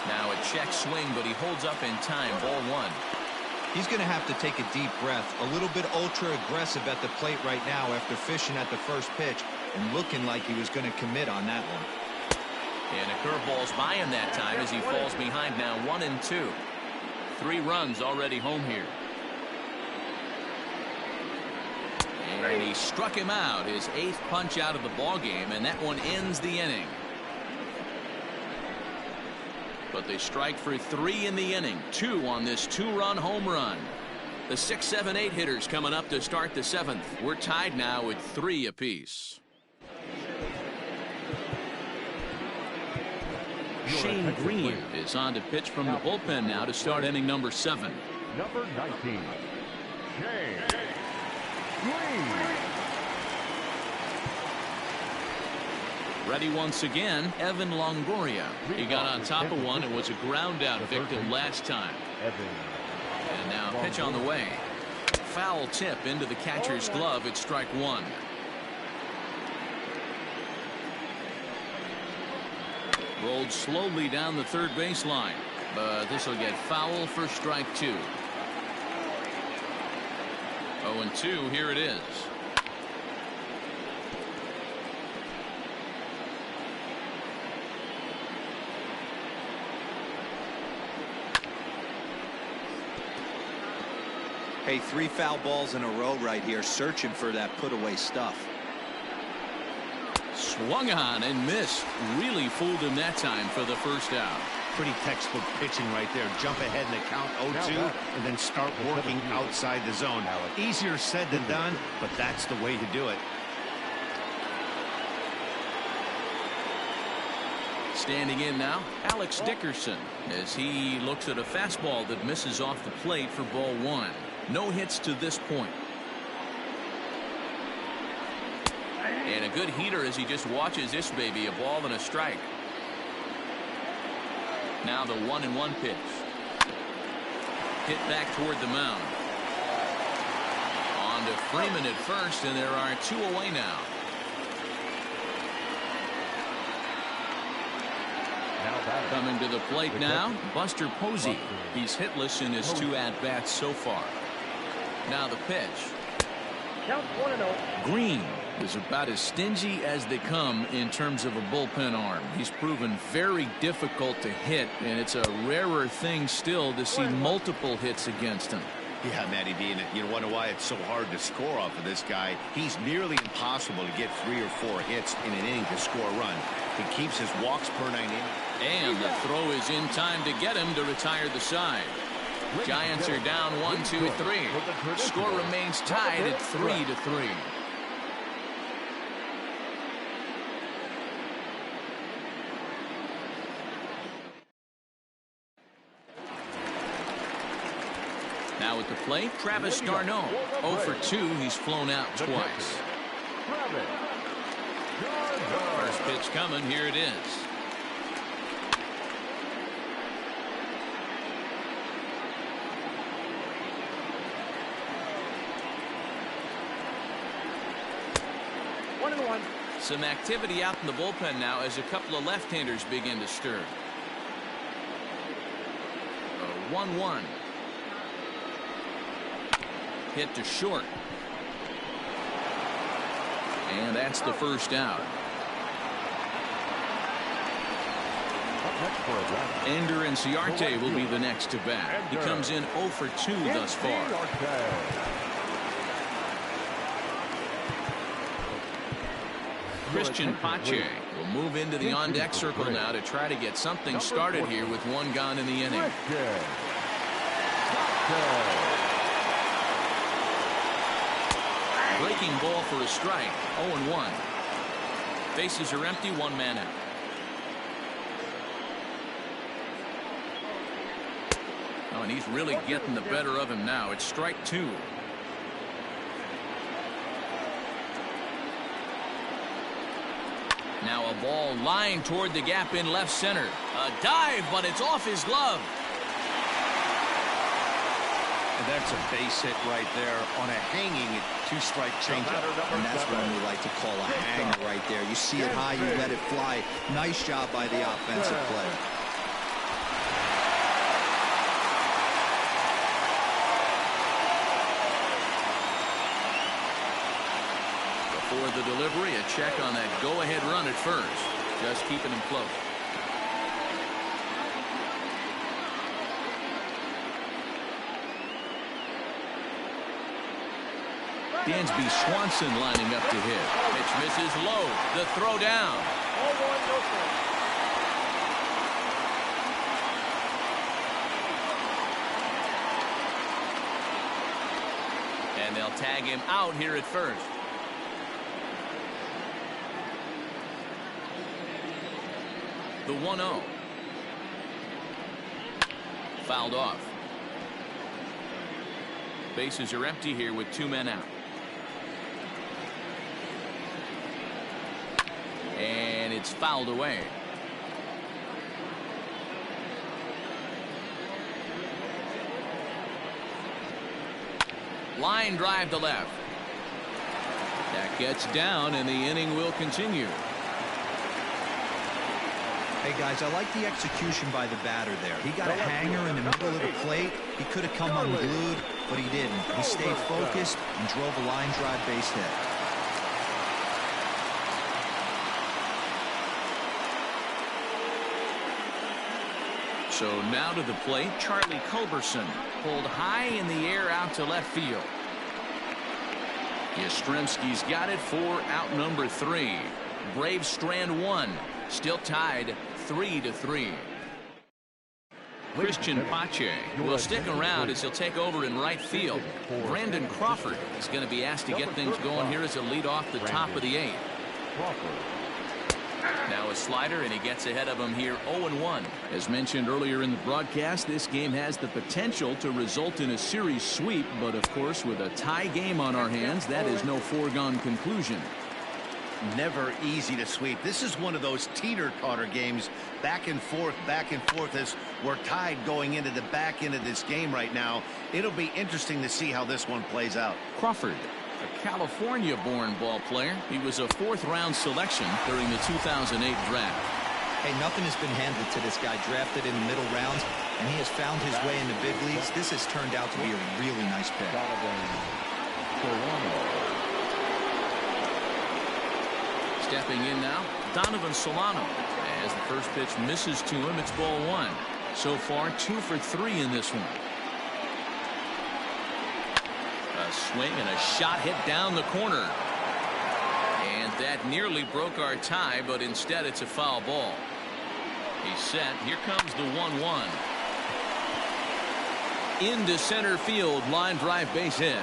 Now a check swing, but he holds up in time. Ball 1. He's going to have to take a deep breath. A little bit ultra-aggressive at the plate right now after fishing at the first pitch and looking like he was going to commit on that one. And a curveball's by him that time as he falls behind now 1-2. 3 runs already home here. And he struck him out, his 8th punch out of the ball game, and that one ends the inning. But they strike for 3 in the inning, 2 on this 2-run home run. The 6, 7, 8 hitters coming up to start the 7th. We're tied now at 3 apiece. Shane Green is on to pitch from the bullpen now to start inning number 7. Number 19, Shane Green. Ready once again, Evan Longoria. He got on top of one and was a ground out victim last time. And now pitch on the way. Foul tip into the catcher's glove at strike 1. Rolled slowly down the third baseline, but this will get foul for strike 2. 0-2, here it is. Hey, 3 foul balls in a row right here, searching for that put-away stuff. Swung on and missed. Really fooled him that time for the first out. Pretty textbook pitching right there. Jump ahead in the count 0-2 and then start working outside the zone. Easier said than done, but that's the way to do it. Standing in now, Alex Dickerson, as he looks at a fastball that misses off the plate for ball 1. No hits to this point. And a good heater as he just watches this baby, a ball and a strike. Now the 1-1 pitch. Hit back toward the mound. On to Freeman at first, and there are 2 away now. Coming to the plate now, Buster Posey. He's hitless in his 2 at-bats so far. Now the pitch. Count 1-0. Green is about as stingy as they come in terms of a bullpen arm. He's proven very difficult to hit, and it's a rarer thing still to see multiple hits against him. Yeah, Matty D, and you wonder why it's so hard to score off of this guy. He's nearly impossible to get 3 or 4 hits in an inning to score a run. He keeps his walks per 9 innings. And the throw is in time to get him to retire the side. Giants are down 1-2-3. Score remains tied at 3-3. Now at the plate, Travis d'Arnaud. 0 for 2. He's flown out twice. First pitch coming. Here it is. Some activity out in the bullpen now as a couple of left-handers begin to stir. 1-1. Hit to short. And that's the first out. Ender Inciarte will be the next to bat. He comes in 0 for 2 thus far. Christian Pache will move into the on-deck circle now to try to get something started here with 1 gone in the inning. Breaking ball for a strike. 0-1. Bases are empty. 1 man out. Oh, and he's really getting the better of him now. It's strike 2. Now a ball lying toward the gap in left center. A dive, but it's off his glove. And that's a base hit right there on a hanging 2-strike changeup. And that's what we like to call a hanger right there. You see it high, you let it fly. Nice job by the offensive player. For the delivery, a check on that go-ahead run at first. Just keeping him close. Dansby Swanson lining up to hit. Pitch misses low. The throw down. 0-1, no strike. And they'll tag him out here at first. The 1-0. Fouled off. Bases are empty here with 2 men out. And it's fouled away. Line drive to left. That gets down, and the inning will continue. Hey, guys, I like the execution by the batter there. He got a hanger in the middle of the plate. He could have come unglued, but he didn't. He stayed focused and drove a line drive base hit. So now to the plate, Charlie Culberson. Pulled high in the air out to left field. Yastrzemski's got it for out number 3. Braves strand 1. Still tied 3-3. Christian Pache will stick around as he'll take over in right field. Brandon Crawford is going to be asked to get things going here as a lead off the top of the 8th. Now a slider, and he gets ahead of him here 0-1. As mentioned earlier in the broadcast, this game has the potential to result in a series sweep, but of course with a tie game on our hands, that is no foregone conclusion. Never easy to sweep. This is one of those teeter-totter games, back and forth as we're tied going into the back end of this game right now. It'll be interesting to see how this one plays out. Crawford, a California-born ball player. He was a 4th-round selection during the 2008 draft. Hey, nothing has been handed to this guy. Drafted in the middle rounds, and he has found his way in the big leagues. This has turned out to be a really nice pick. Stepping in now, Donovan Solano. As the first pitch misses to him, it's ball 1. So far, 2 for 3 in this one. A swing and a shot hit down the corner. And that nearly broke our tie, but instead it's a foul ball. He's set. Here comes the 1-1. Into center field, line drive base hit.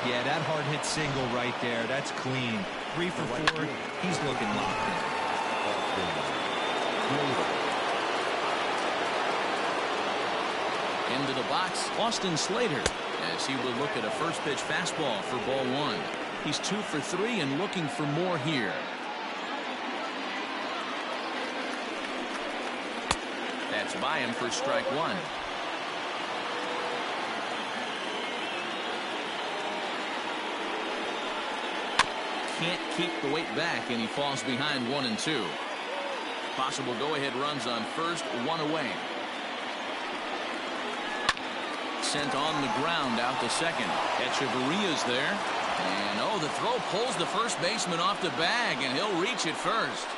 Yeah, that hard hit single right there. That's clean. 3 for 4. He's looking locked in. Into the box, Austin Slater, as he will look at a first pitch fastball for ball 1. He's 2 for 3 and looking for more here. That's by him for strike 1. Can't keep the weight back, and he falls behind 1 and 2. Possible go-ahead runs on first, 1 away. Sent on the ground out to second. Echeverria's there. And oh, the throw pulls the first baseman off the bag, and he'll reach it first.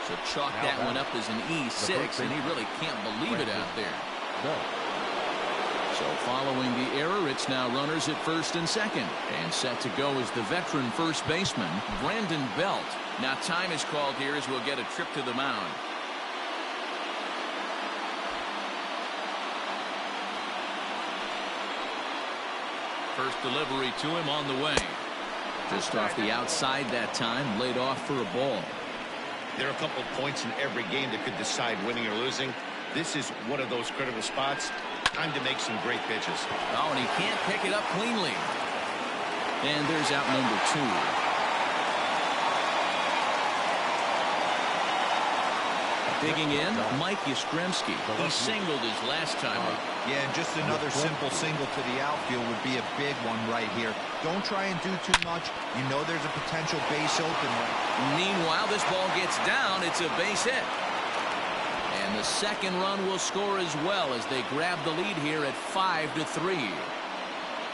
So chalk that one up as an E6, and he really can't believe it out there. So following the error, it's now runners at first and second. And set to go is the veteran first baseman, Brandon Belt. Now time is called here as we'll get a trip to the mound. First delivery to him on the way. Just off the outside that time, laid off for a ball. There are a couple of points in every game that could decide winning or losing. This is one of those critical spots. Time to make some great pitches. Oh, and he can't pick it up cleanly. And there's out number 2. Digging in, Mike Yastrzemski. He singled his last time up. Yeah, and just another simple single to the outfield would be a big one right here. Don't try and do too much. You know there's a potential base open. Meanwhile, this ball gets down. It's a base hit. And the second run will score as well as they grab the lead here at 5-3.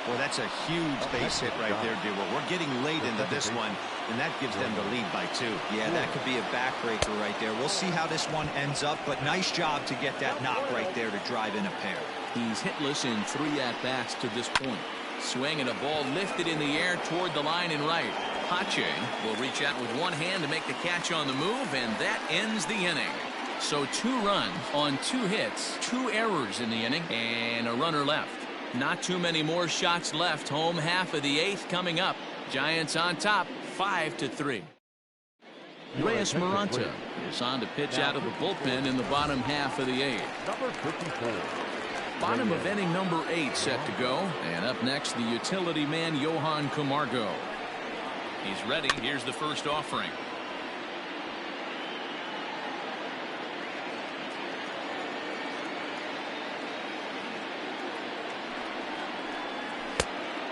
Well, that's a huge base hit right there, Dewar. We're getting late into this one, and that gives them the lead by 2. Yeah, that could be a backbreaker right there. We'll see how this one ends up, but nice job to get that knock right there to drive in a pair. He's hitless in 3 at-bats to this point. Swing and a ball lifted in the air toward the line in right. Pache will reach out with one hand to make the catch on the move, and that ends the inning. So 2 runs on 2 hits, 2 errors in the inning, and a runner left. Not too many more shots left. Home half of the 8th coming up. Giants on top, 5-3. Reyes Maranta is on to pitch out of the bullpen in the bottom half of the 8th. Number 54. Bottom of inning number 8 set to go. And up next, the utility man, Johan Camargo. He's ready. Here's the first offering.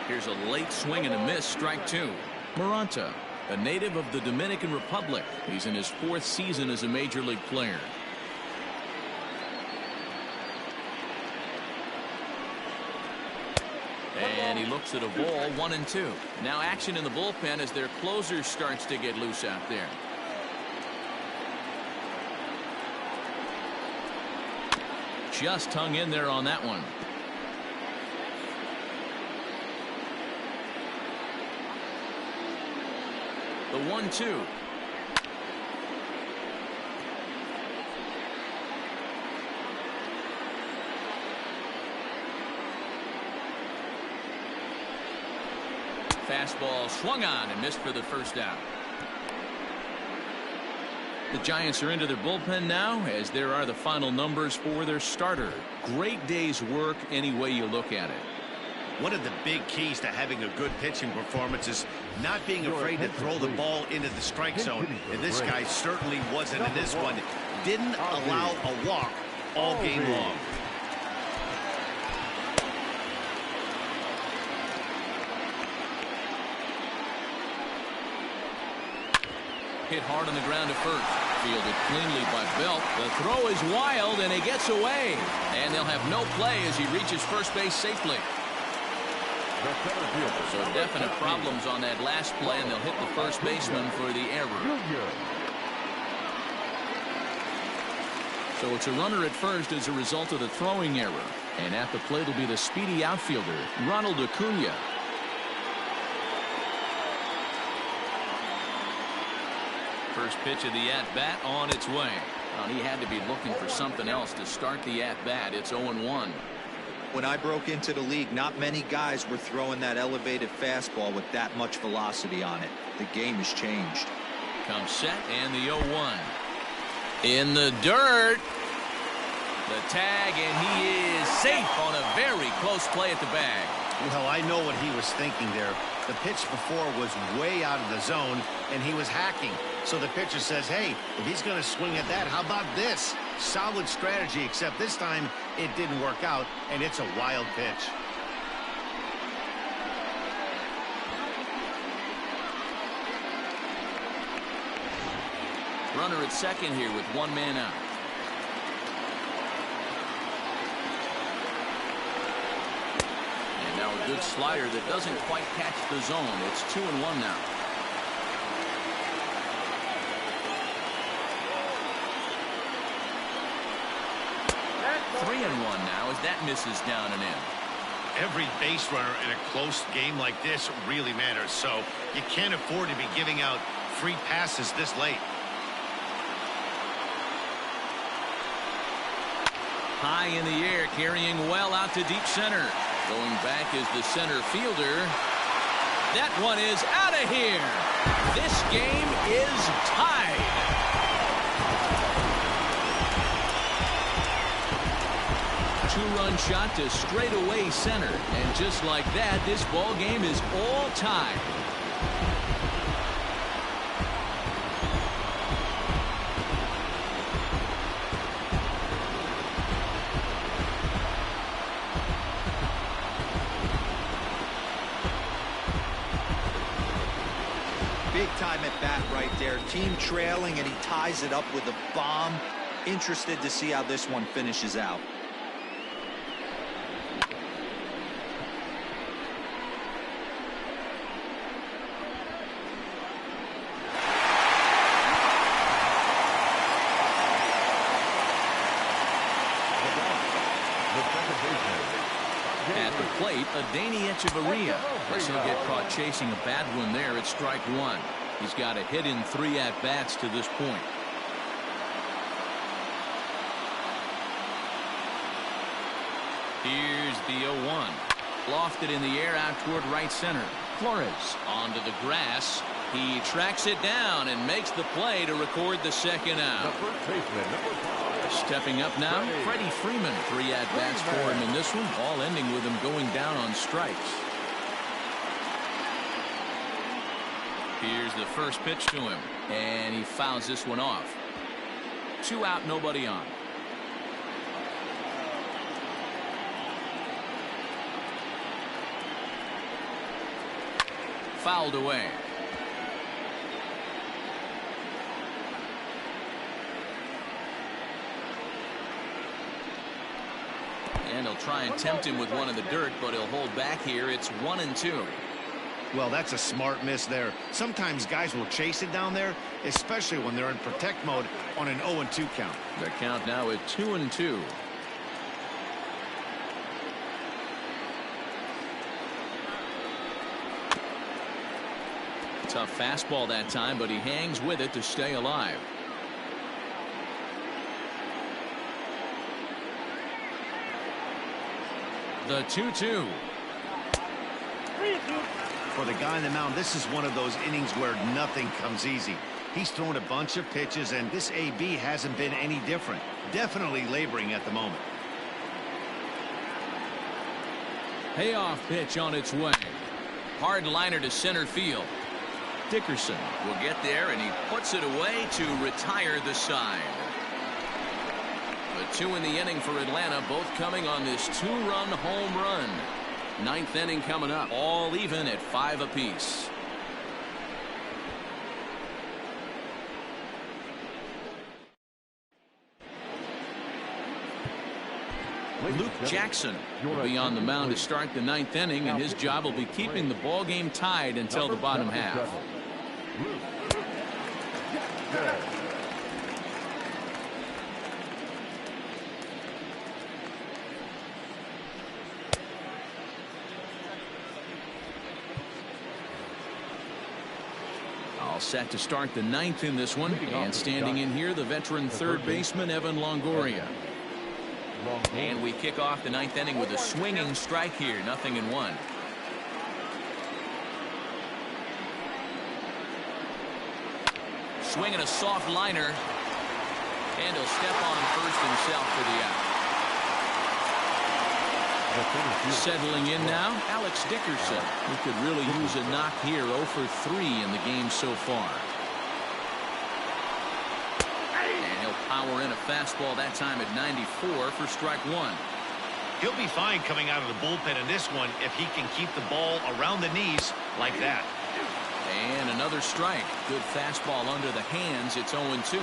Here's a late swing and a miss, strike 2. Maranta, a native of the Dominican Republic. He's in his 4th season as a major league player. And he looks at a ball, 1-2. Now action in the bullpen as their closer starts to get loose out there. just hung in there on that one. The 1-2. Fastball swung on and missed for the first out. The Giants are into their bullpen now, as there are the final numbers for their starter. Great day's work any way you look at it. One of the big keys to having a good pitching performance is not being afraid to throw the ball into the strike zone. And this guy certainly wasn't in this one. Didn't allow a walk all game long. Hit hard on the ground to first. Fielded cleanly by Belt. The throw is wild, and it gets away. And they'll have no play as he reaches first base safely. So definite problems on that last play, and they'll hit the first baseman for the error. So it's a runner at first as a result of the throwing error. And at the plate will be the speedy outfielder, Ronald Acuna. First pitch of the at-bat on its way. Well, he had to be looking for something else to start the at-bat. It's 0-1. When I broke into the league, not many guys were throwing that elevated fastball with that much velocity on it. The game has changed. Comes set and the 0-1. In the dirt. The tag, and he is safe on a very close play at the bag. Well, I know what he was thinking there. The pitch before was way out of the zone, and he was hacking. So the pitcher says, hey, if he's going to swing at that, how about this? Solid strategy, except this time it didn't work out, and it's a wild pitch. Runner at second here with one man out. And now a good slider that doesn't quite catch the zone. It's 2-1 now. That's 3-1 now as that misses down and in. Every base runner in a close game like this really matters, so you can't afford to be giving out free passes this late. High in the air, carrying well out to deep center. Going back is the center fielder. That one is out of here. This game is tied. Two-run shot to straightaway center. And just like that, this ball game is all tied. Big time at bat right there. Team trailing, and he ties it up with a bomb. Interested to see how this one finishes out. At the plate, Adeiny Echeverria. Unless he'll get caught chasing a bad one there at strike one. He's got a hit in 3 at-bats to this point. Here's the 0-1. Lofted in the air out toward right center. Flores onto the grass. He tracks it down and makes the play to record the second out. The first baseman, number 5. Stepping up now, Freddie Freeman. 3 at-bats for him in this one, all ending with him going down on strikes. Here's the first pitch to him, and he fouls this one off. 2 out, nobody on. Fouled away. And he'll try and tempt him with one in the dirt, but he'll hold back here. It's 1-2. Well, that's a smart miss there. Sometimes guys will chase it down there, especially when they're in protect mode on an 0-2 count. The count now at 2-2. Tough fastball that time, but he hangs with it to stay alive. The 2-2. For the guy on the mound, this is one of those innings where nothing comes easy. He's thrown a bunch of pitches, and this AB hasn't been any different. Definitely laboring at the moment. Payoff pitch on its way. Hard liner to center field. Dickerson will get there, and he puts it away to retire the side. The 2 in the inning for Atlanta, both coming on this 2-run home run. 9th inning coming up, all even at 5 apiece. Luke Jackson will be on the mound to start the 9th inning, and his job will be keeping the ball game tied until the bottom half. All set to start the 9th in this one, and standing in here, the veteran third baseman Evan Longoria. And we kick off the 9th inning with a swinging strike here, 0-1. Swinging a soft liner, and he'll step on first himself for the out. Settling in now, Alex Dickerson, who could really use a knock here. 0 for 3 in the game so far. And he'll power in a fastball that time at 94 for strike 1. He'll be fine coming out of the bullpen in this one if he can keep the ball around the knees like that. And another strike. Good fastball under the hands. It's 0-2.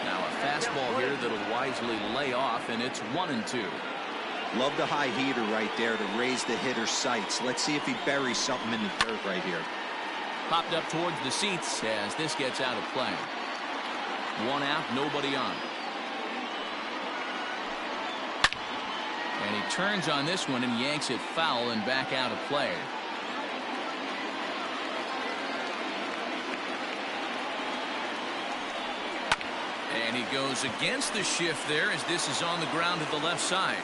Now a fastball here that'll wisely lay off, and it's 1-2. Love the high heater right there to raise the hitter's sights. Let's see if he buries something in the dirt right here. Popped up towards the seats as this gets out of play. 1 out, nobody on. And he turns on this one and yanks it foul and back out of play. And he goes against the shift there as this is on the ground to the left side.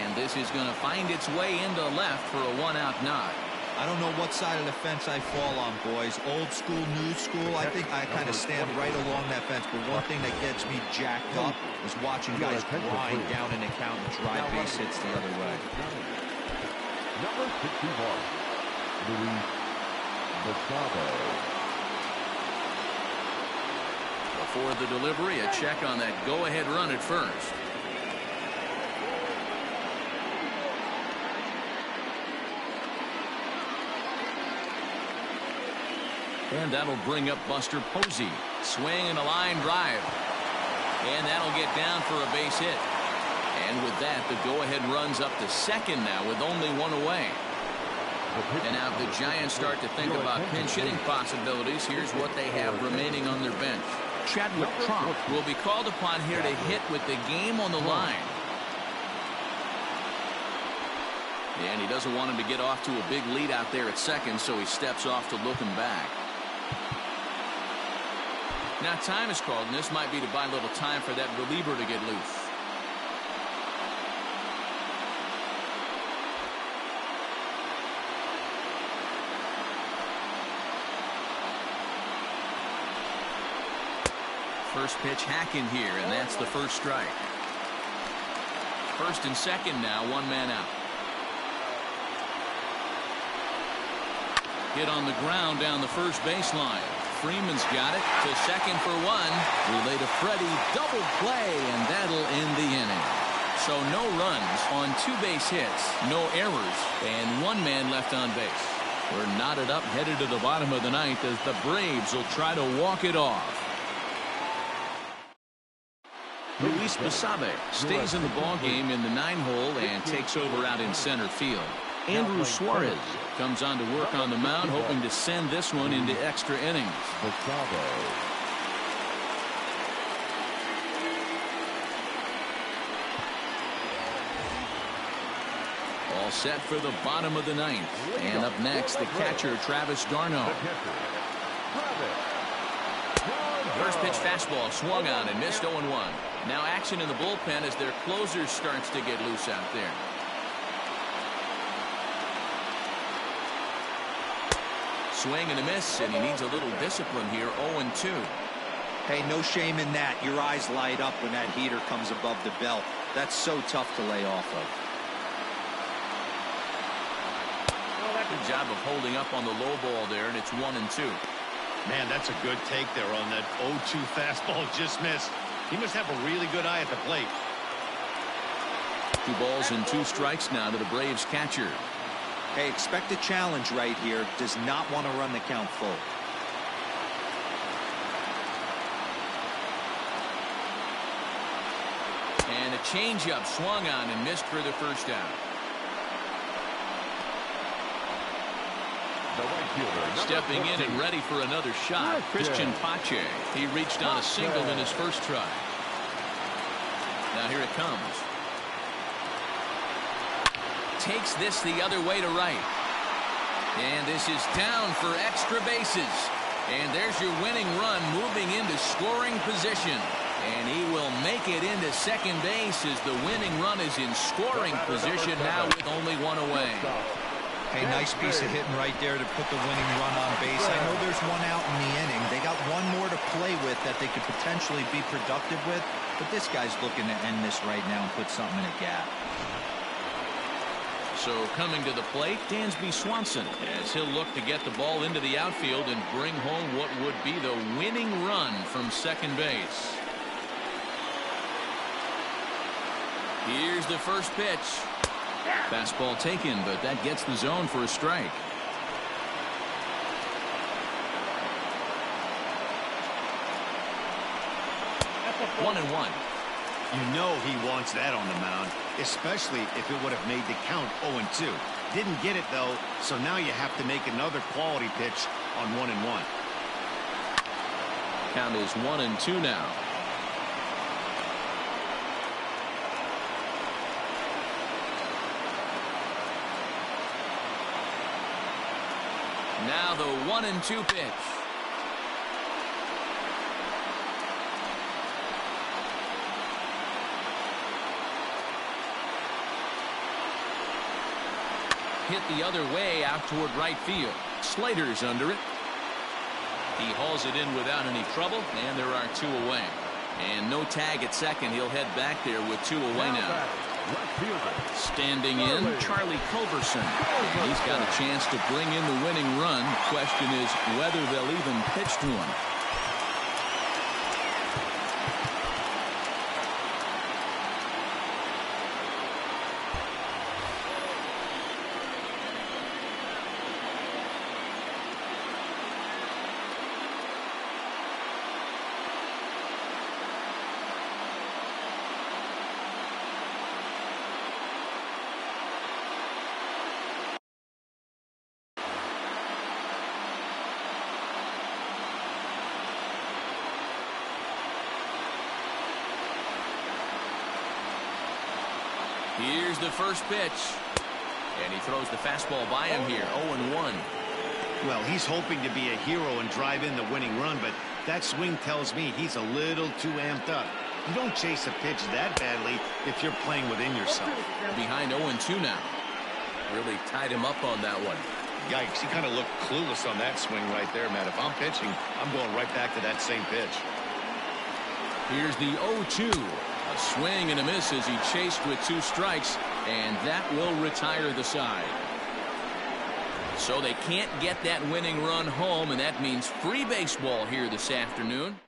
And this is going to find its way into left for a 1-out knock. I don't know what side of the fence I fall on, boys. Old school, new school. I think I kind of stand right along that fence. But one thing that gets me jacked up is watching guys grind down an account and drive base hits the other way. Number 61, Luis Gustavo. Before the delivery, a check on that go-ahead run at first. And that'll bring up Buster Posey. Swing and a line drive. And that'll get down for a base hit. And with that, the go-ahead runs up to second now with only 1 away. And now if the Giants start to think about pinch hitting possibilities, here's what they have remaining on their bench. Chadwick Tromp will be called upon here to hit with the game on the line. And he doesn't want him to get off to a big lead out there at second, so he steps off to look him back. Now time is called, and this might be to buy a little time for that reliever to get loose. First pitch hacking here, and that's the first strike. First and second now, 1 man out. Hit on the ground down the first baseline. Freeman's got it to second for 1. Relay to Freddie, double play, and that'll end the inning. So no runs on 2 base hits, no errors, and 1 man left on base. We're knotted up, headed to the bottom of the 9th as the Braves will try to walk it off. Luis Basabe stays in the ball game in the 9-hole and takes over out in center field. Andrew Suarez comes on to work on the mound, hoping to send this one into extra innings. All set for the bottom of the ninth. And up next, the catcher, Travis d'Arnaud. First pitch fastball swung on and missed 0-1. Now action in the bullpen as their closer starts to get loose out there. Swing and a miss, and he needs a little discipline here. 0-2. Hey, no shame in that. Your eyes light up when that heater comes above the belt. That's so tough to lay off of. Good job of holding up on the low ball there, and it's 1-2. Man, that's a good take there on that 0-2 fastball just missed. He must have a really good eye at the plate. 2 balls and 2 strikes now to the Braves catcher. Hey, expect a challenge right here. Does not want to run the count full. And a changeup swung on and missed for the first out. Stepping in and ready for another shot, Christian Pache. He reached on a single in his first try. Now here it comes. Takes this the other way to right. And this is down for extra bases. And there's your winning run moving into scoring position. And he will make it into second base as the winning run is in scoring position now with only 1 away. Hey, nice piece of hitting right there to put the winning run on base. I know there's 1 out in the inning. They got 1 more to play with that they could potentially be productive with. But this guy's looking to end this right now and put something in a gap. So coming to the plate, Dansby Swanson, as he'll look to get the ball into the outfield and bring home what would be the winning run from second base. Here's the first pitch. Fastball taken, but that gets the zone for a strike. One and one. You know he wants that on the mound, especially if it would have made the count 0-2. Didn't get it, though, so now you have to make another quality pitch on 1-1. Count is 1-2 now. Now the 1-2 pitch. Hit the other way out toward right field. Slater's under it. He hauls it in without any trouble, and there are 2 away. And no tag at second. He'll head back there with 2 away now. Standing in, Charlie Culberson. And he's got a chance to bring in the winning run. The question is whether they'll even pitch to him. Here's the first pitch. And he throws the fastball by him here. 0-1. Well, he's hoping to be a hero and drive in the winning run, but that swing tells me he's a little too amped up. You don't chase a pitch that badly if you're playing within yourself. Behind 0-2 now. Really tied him up on that one. Yikes, he kind of looked clueless on that swing right there, Matt. If I'm pitching, I'm going right back to that same pitch. Here's the 0-2. A swing and a miss as he chased with 2 strikes, and that will retire the side. So they can't get that winning run home, and that means free baseball here this afternoon.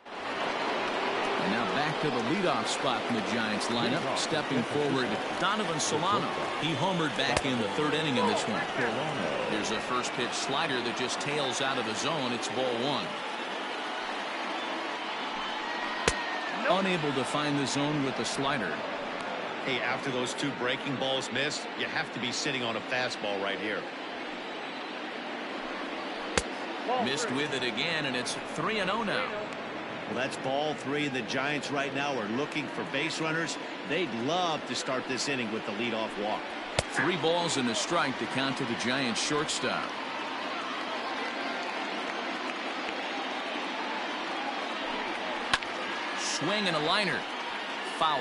And now back to the leadoff spot in the Giants lineup. Stepping forward, Donovan Solano. He homered back in the 3rd inning in this one. There's a first pitch slider that just tails out of the zone. It's ball 1. Unable to find the zone with the slider. Hey, after those 2 breaking balls missed, you have to be sitting on a fastball right here. Missed with it again, and it's 3-0 now. Well, that's ball 3. The Giants right now are looking for base runners. They'd love to start this inning with the leadoff walk. 3 balls and a strike to count to the Giants shortstop. Swing and a liner. Foul.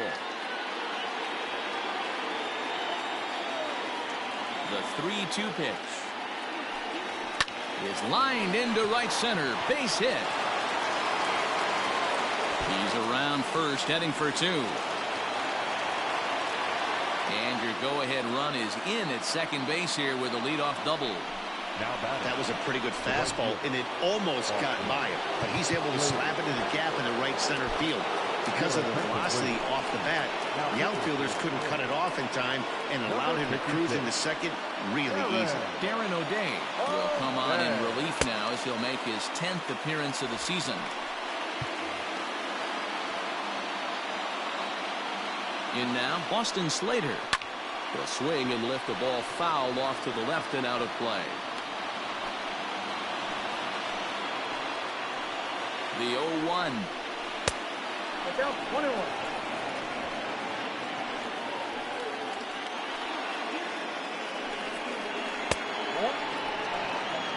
The 3-2 pitch is lined into right center. Base hit. He's around first, heading for 2. And your go-ahead run is in at second base here with a leadoff double. That was a pretty good fastball, and it almost got by him. But he's able to slap it in the gap in the right center field. Because of the velocity off the bat, the outfielders couldn't cut it off in time and allowed him to cruise into second really easy. Darren O'Day will come on in relief now as he'll make his 10th appearance of the season. In now, Boston Slater will swing and lift the ball foul off to the left and out of play. The 0-1. Look out, 1-1.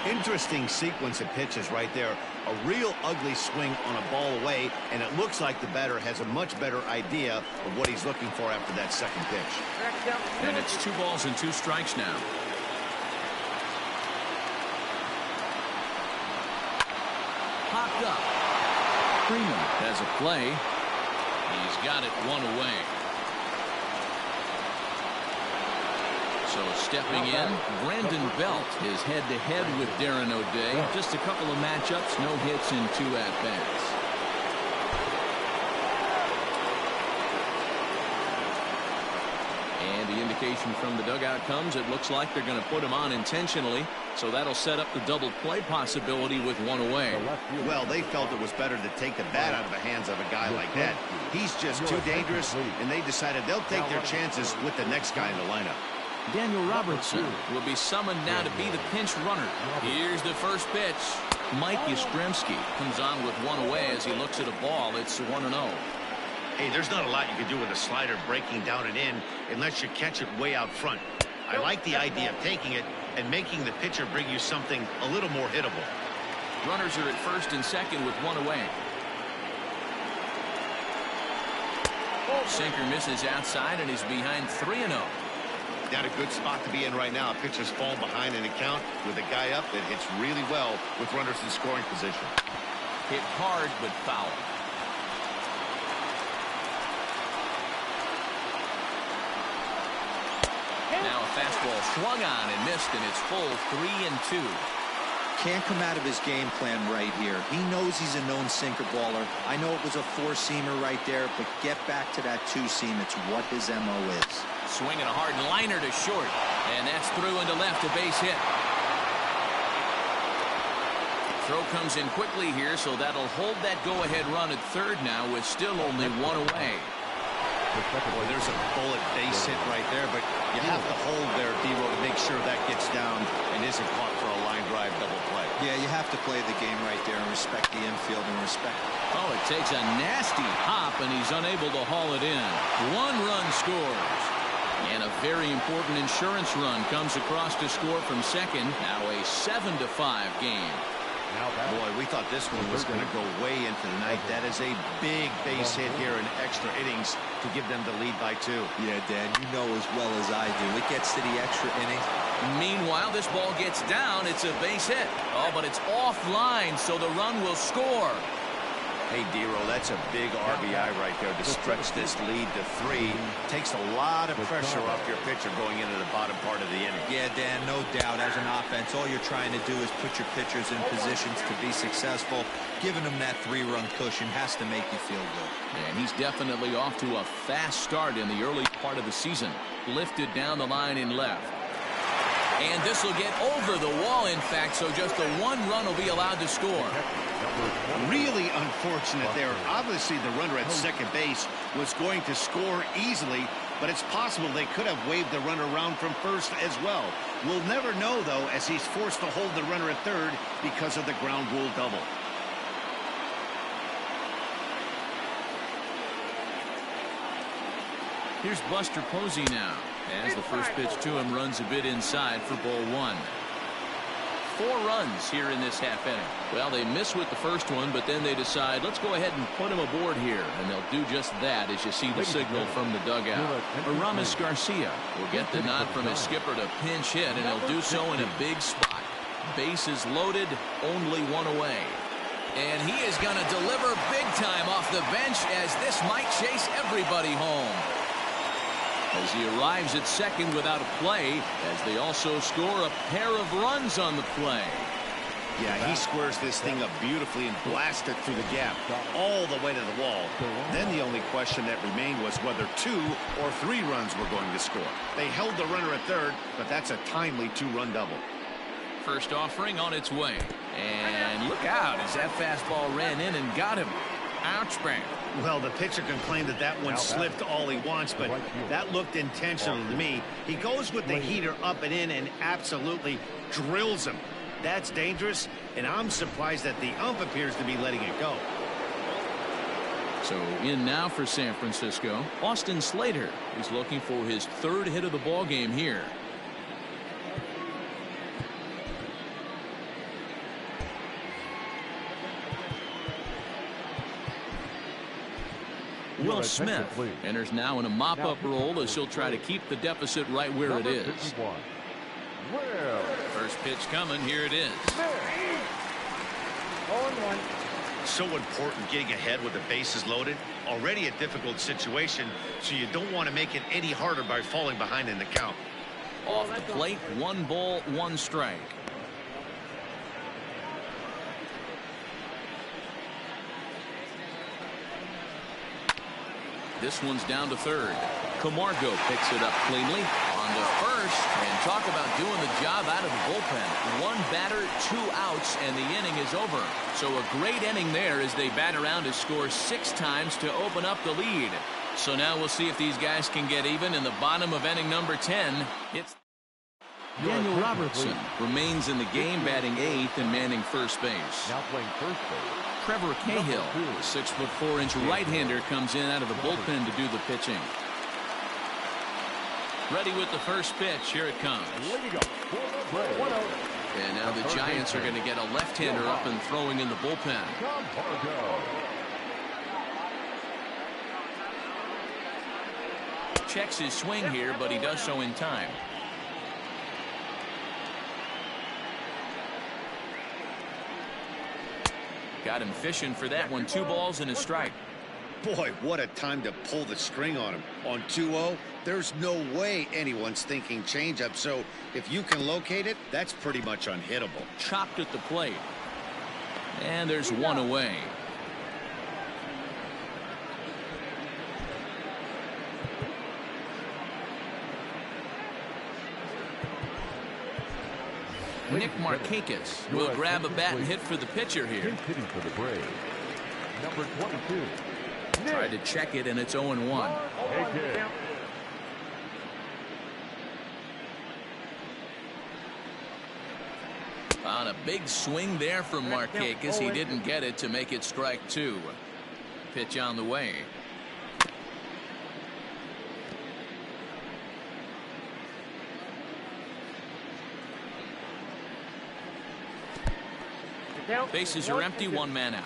Interesting sequence of pitches right there. A real ugly swing on a ball away, and it looks like the batter has a much better idea of what he's looking for after that second pitch. And it's 2 balls and 2 strikes now. Popped up. Freeman has a play. He's got it 1 away. So stepping in, Brandon Belt is head-to-head with Darren O'Day. Just a couple of matchups, no hits in 2 at-bats. And the indication from the dugout comes, it looks like they're going to put him on intentionally. So that'll set up the double play possibility with 1 away. Well, they felt it was better to take the bat out of the hands of a guy like that. He's just too dangerous, and they decided they'll take their chances with the next guy in the lineup. Daniel Robertson will be summoned now to be the pinch runner. Here's the first pitch. Mike Yastrzemski comes on with 1 away as he looks at a ball. It's 1-0. Hey, there's not a lot you can do with a slider breaking down and in unless you catch it way out front. I like the idea of taking it and making the pitcher bring you something a little more hittable. Runners are at first and second with 1 away. Sinker misses outside and is behind 3-0. Got a good spot to be in right now. Pitchers fall behind in the count with a guy up that hits really well with runners in scoring position. Hit hard but foul. Now a fastball swung on and missed, and it's full 3-2. Can't come out of his game plan right here. He knows he's a known sinker baller. I know it was a 4-seamer right there, but get back to that 2-seam. It's what his MO is. Swinging a hard liner to short, and that's through into left, a base hit. Throw comes in quickly here, so that'll hold that go-ahead run at third now with still only 1 away. Boy, there's a bullet base hit right there, but you have to hold there, D-Ro, to make sure that gets down and isn't caught for a line drive double play. Yeah, you have to play the game right there and respect the infield and respect. Oh, it takes a nasty hop, and he's unable to haul it in. 1 run scores. And a very important insurance run comes across to score from second. Now a 7-5 game. Boy, we thought this one was going to go way into the night. That is a big base hit here in extra innings to give them the lead by 2. Yeah, Dan, you know as well as I do. It gets to the extra innings. Meanwhile, this ball gets down. It's a base hit. Oh, but it's offline, so the run will score. Hey, D-Ro, that's a big RBI right there to stretch this lead to 3. Takes a lot of pressure off your pitcher going into the bottom part of the inning. Yeah, Dan, no doubt. As an offense, all you're trying to do is put your pitchers in positions to be successful. Giving them that 3-run cushion has to make you feel good. And he's definitely off to a fast start in the early part of the season. Lifted down the line in left. And this will get over the wall, in fact, so just the 1 run will be allowed to score. Really unfortunate there. Obviously, the runner at second base was going to score easily, but it's possible they could have waved the runner around from first as well. We'll never know, though, as he's forced to hold the runner at third because of the ground rule double. Here's Buster Posey now. As the first pitch to him runs a bit inside for ball 1. 4 runs here in this half inning. Well, they miss with the first one, but then they decide, let's go ahead and put him aboard here. And they'll do just that as you see the signal from the dugout. Aramis Garcia will get the nod from his skipper to pinch hit, and he'll do so in a big spot. Bases loaded, only 1 away. And he is going to deliver big time off the bench as this might chase everybody home. As he arrives at second without a play, as they also score a pair of runs on the play. Yeah, he squares this thing up beautifully and blasts it through the gap all the way to the wall. Then the only question that remained was whether 2 or 3 runs were going to score. They held the runner at third, but that's a timely 2-run double. First offering on its way. And look out as that fastball ran in and got him. Ouch, bang. Well, the pitcher can claim that that one slipped all he wants, but that looked intentional to me. He goes with the heater up and in and absolutely drills him. That's dangerous, and I'm surprised that the ump appears to be letting it go. So in now for San Francisco, Austin Slater is looking for his 3rd hit of the ball game here. Will Smith enters now in a mop-up role as he'll try to keep the deficit right where it is. First pitch coming. Here it is. 0-1. So important getting ahead with the bases loaded. Already a difficult situation, so you don't want to make it any harder by falling behind in the count. Off the plate, 1 ball, 1 strike. This one's down to third. Camargo picks it up cleanly on to first, and talk about doing the job out of the bullpen. 1 batter, 2 outs, and the inning is over. So a great inning there as they bat around to score 6 times to open up the lead. So now we'll see if these guys can get even in the bottom of inning number 10. It's Daniel Robertson remains in the game, batting 8th and manning first base. Now playing first base. Trevor Cahill, the 6'4" right-hander, comes in out of the bullpen to do the pitching. Ready with the first pitch. Here it comes. And now the Giants are going to get a left-hander up and throwing in the bullpen. Checks his swing here, but he does so in time. Got him fishing for that one. 2 balls and a strike. Boy, what a time to pull the string on him. On 2-0, there's no way anyone's thinking changeup. So if you can locate it, that's pretty much unhittable. Chopped at the plate. And there's 1 away. Nick Markakis will grab a bat and hit for the pitcher here. Hitting for the Braves. Number 22. Tried to check it, and it's 0-1. On a big swing there from Markakis, he didn't get it to make it strike 2. Pitch on the way. Bases are empty, 1 man out.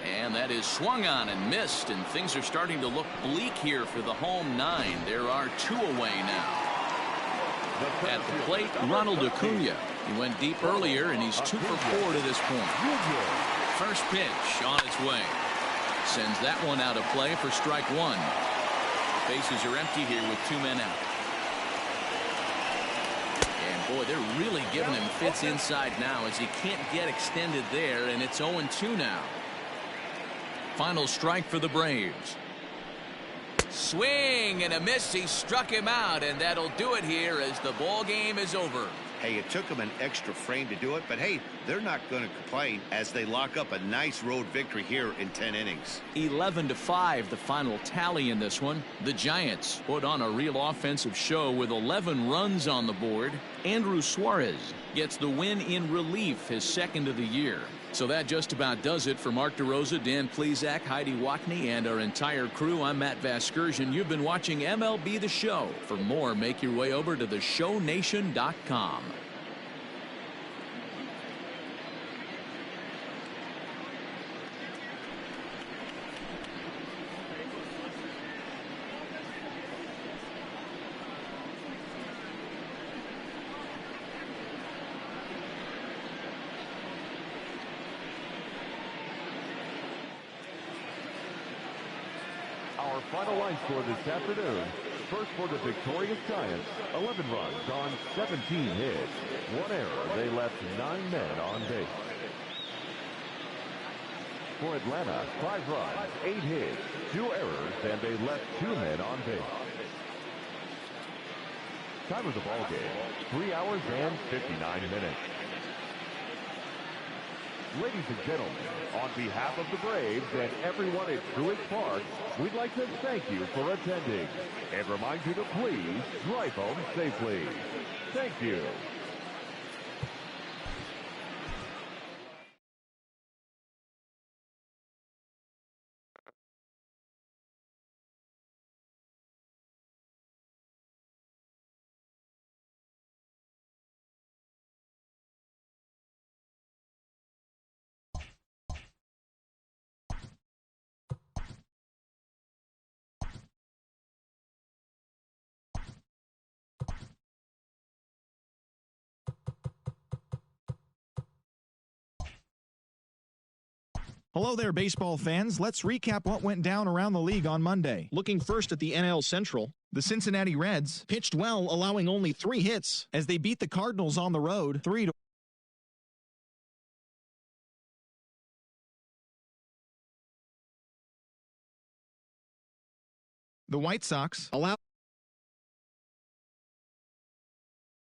And that is swung on and missed, and things are starting to look bleak here for the home 9. There are 2 away now. At the plate, Ronald Acuna. He went deep earlier, and he's 2 for 4 to this point. First pitch on its way. Sends that one out of play for strike 1. Bases are empty here with 2 men out. Boy, they're really giving him fits inside now as he can't get extended there, and it's 0-2 now. Final strike for the Braves. Swing and a miss. He struck him out, and that'll do it here as the ball game is over. Hey, it took them an extra frame to do it, but hey, they're not going to complain as they lock up a nice road victory here in 10 innings. 11-5, the final tally in this one. The Giants put on a real offensive show with 11 runs on the board. Andrew Suarez gets the win in relief, his 2nd of the year. So that just about does it for Mark DeRosa, Dan Plezak, Heidi Watney, and our entire crew. I'm Matt Vasgersian. You've been watching MLB The Show. For more, make your way over to theshownation.com. Our final line score this afternoon. First for the victorious Giants, 11 runs on 17 hits. One error, they left 9 men on base. For Atlanta, 5 runs, 8 hits, 2 errors, and they left 2 men on base. Time of the ball game, 3 hours and 59 minutes. Ladies and gentlemen, on behalf of the Braves and everyone at Truist Park, we'd like to thank you for attending and remind you to please drive home safely. Thank you. Hello there, baseball fans. Let's recap what went down around the league on Monday. Looking first at the NL Central, The Cincinnati Reds pitched well, allowing only 3 hits. as they beat the Cardinals on the road 3-1. The White Sox Allowed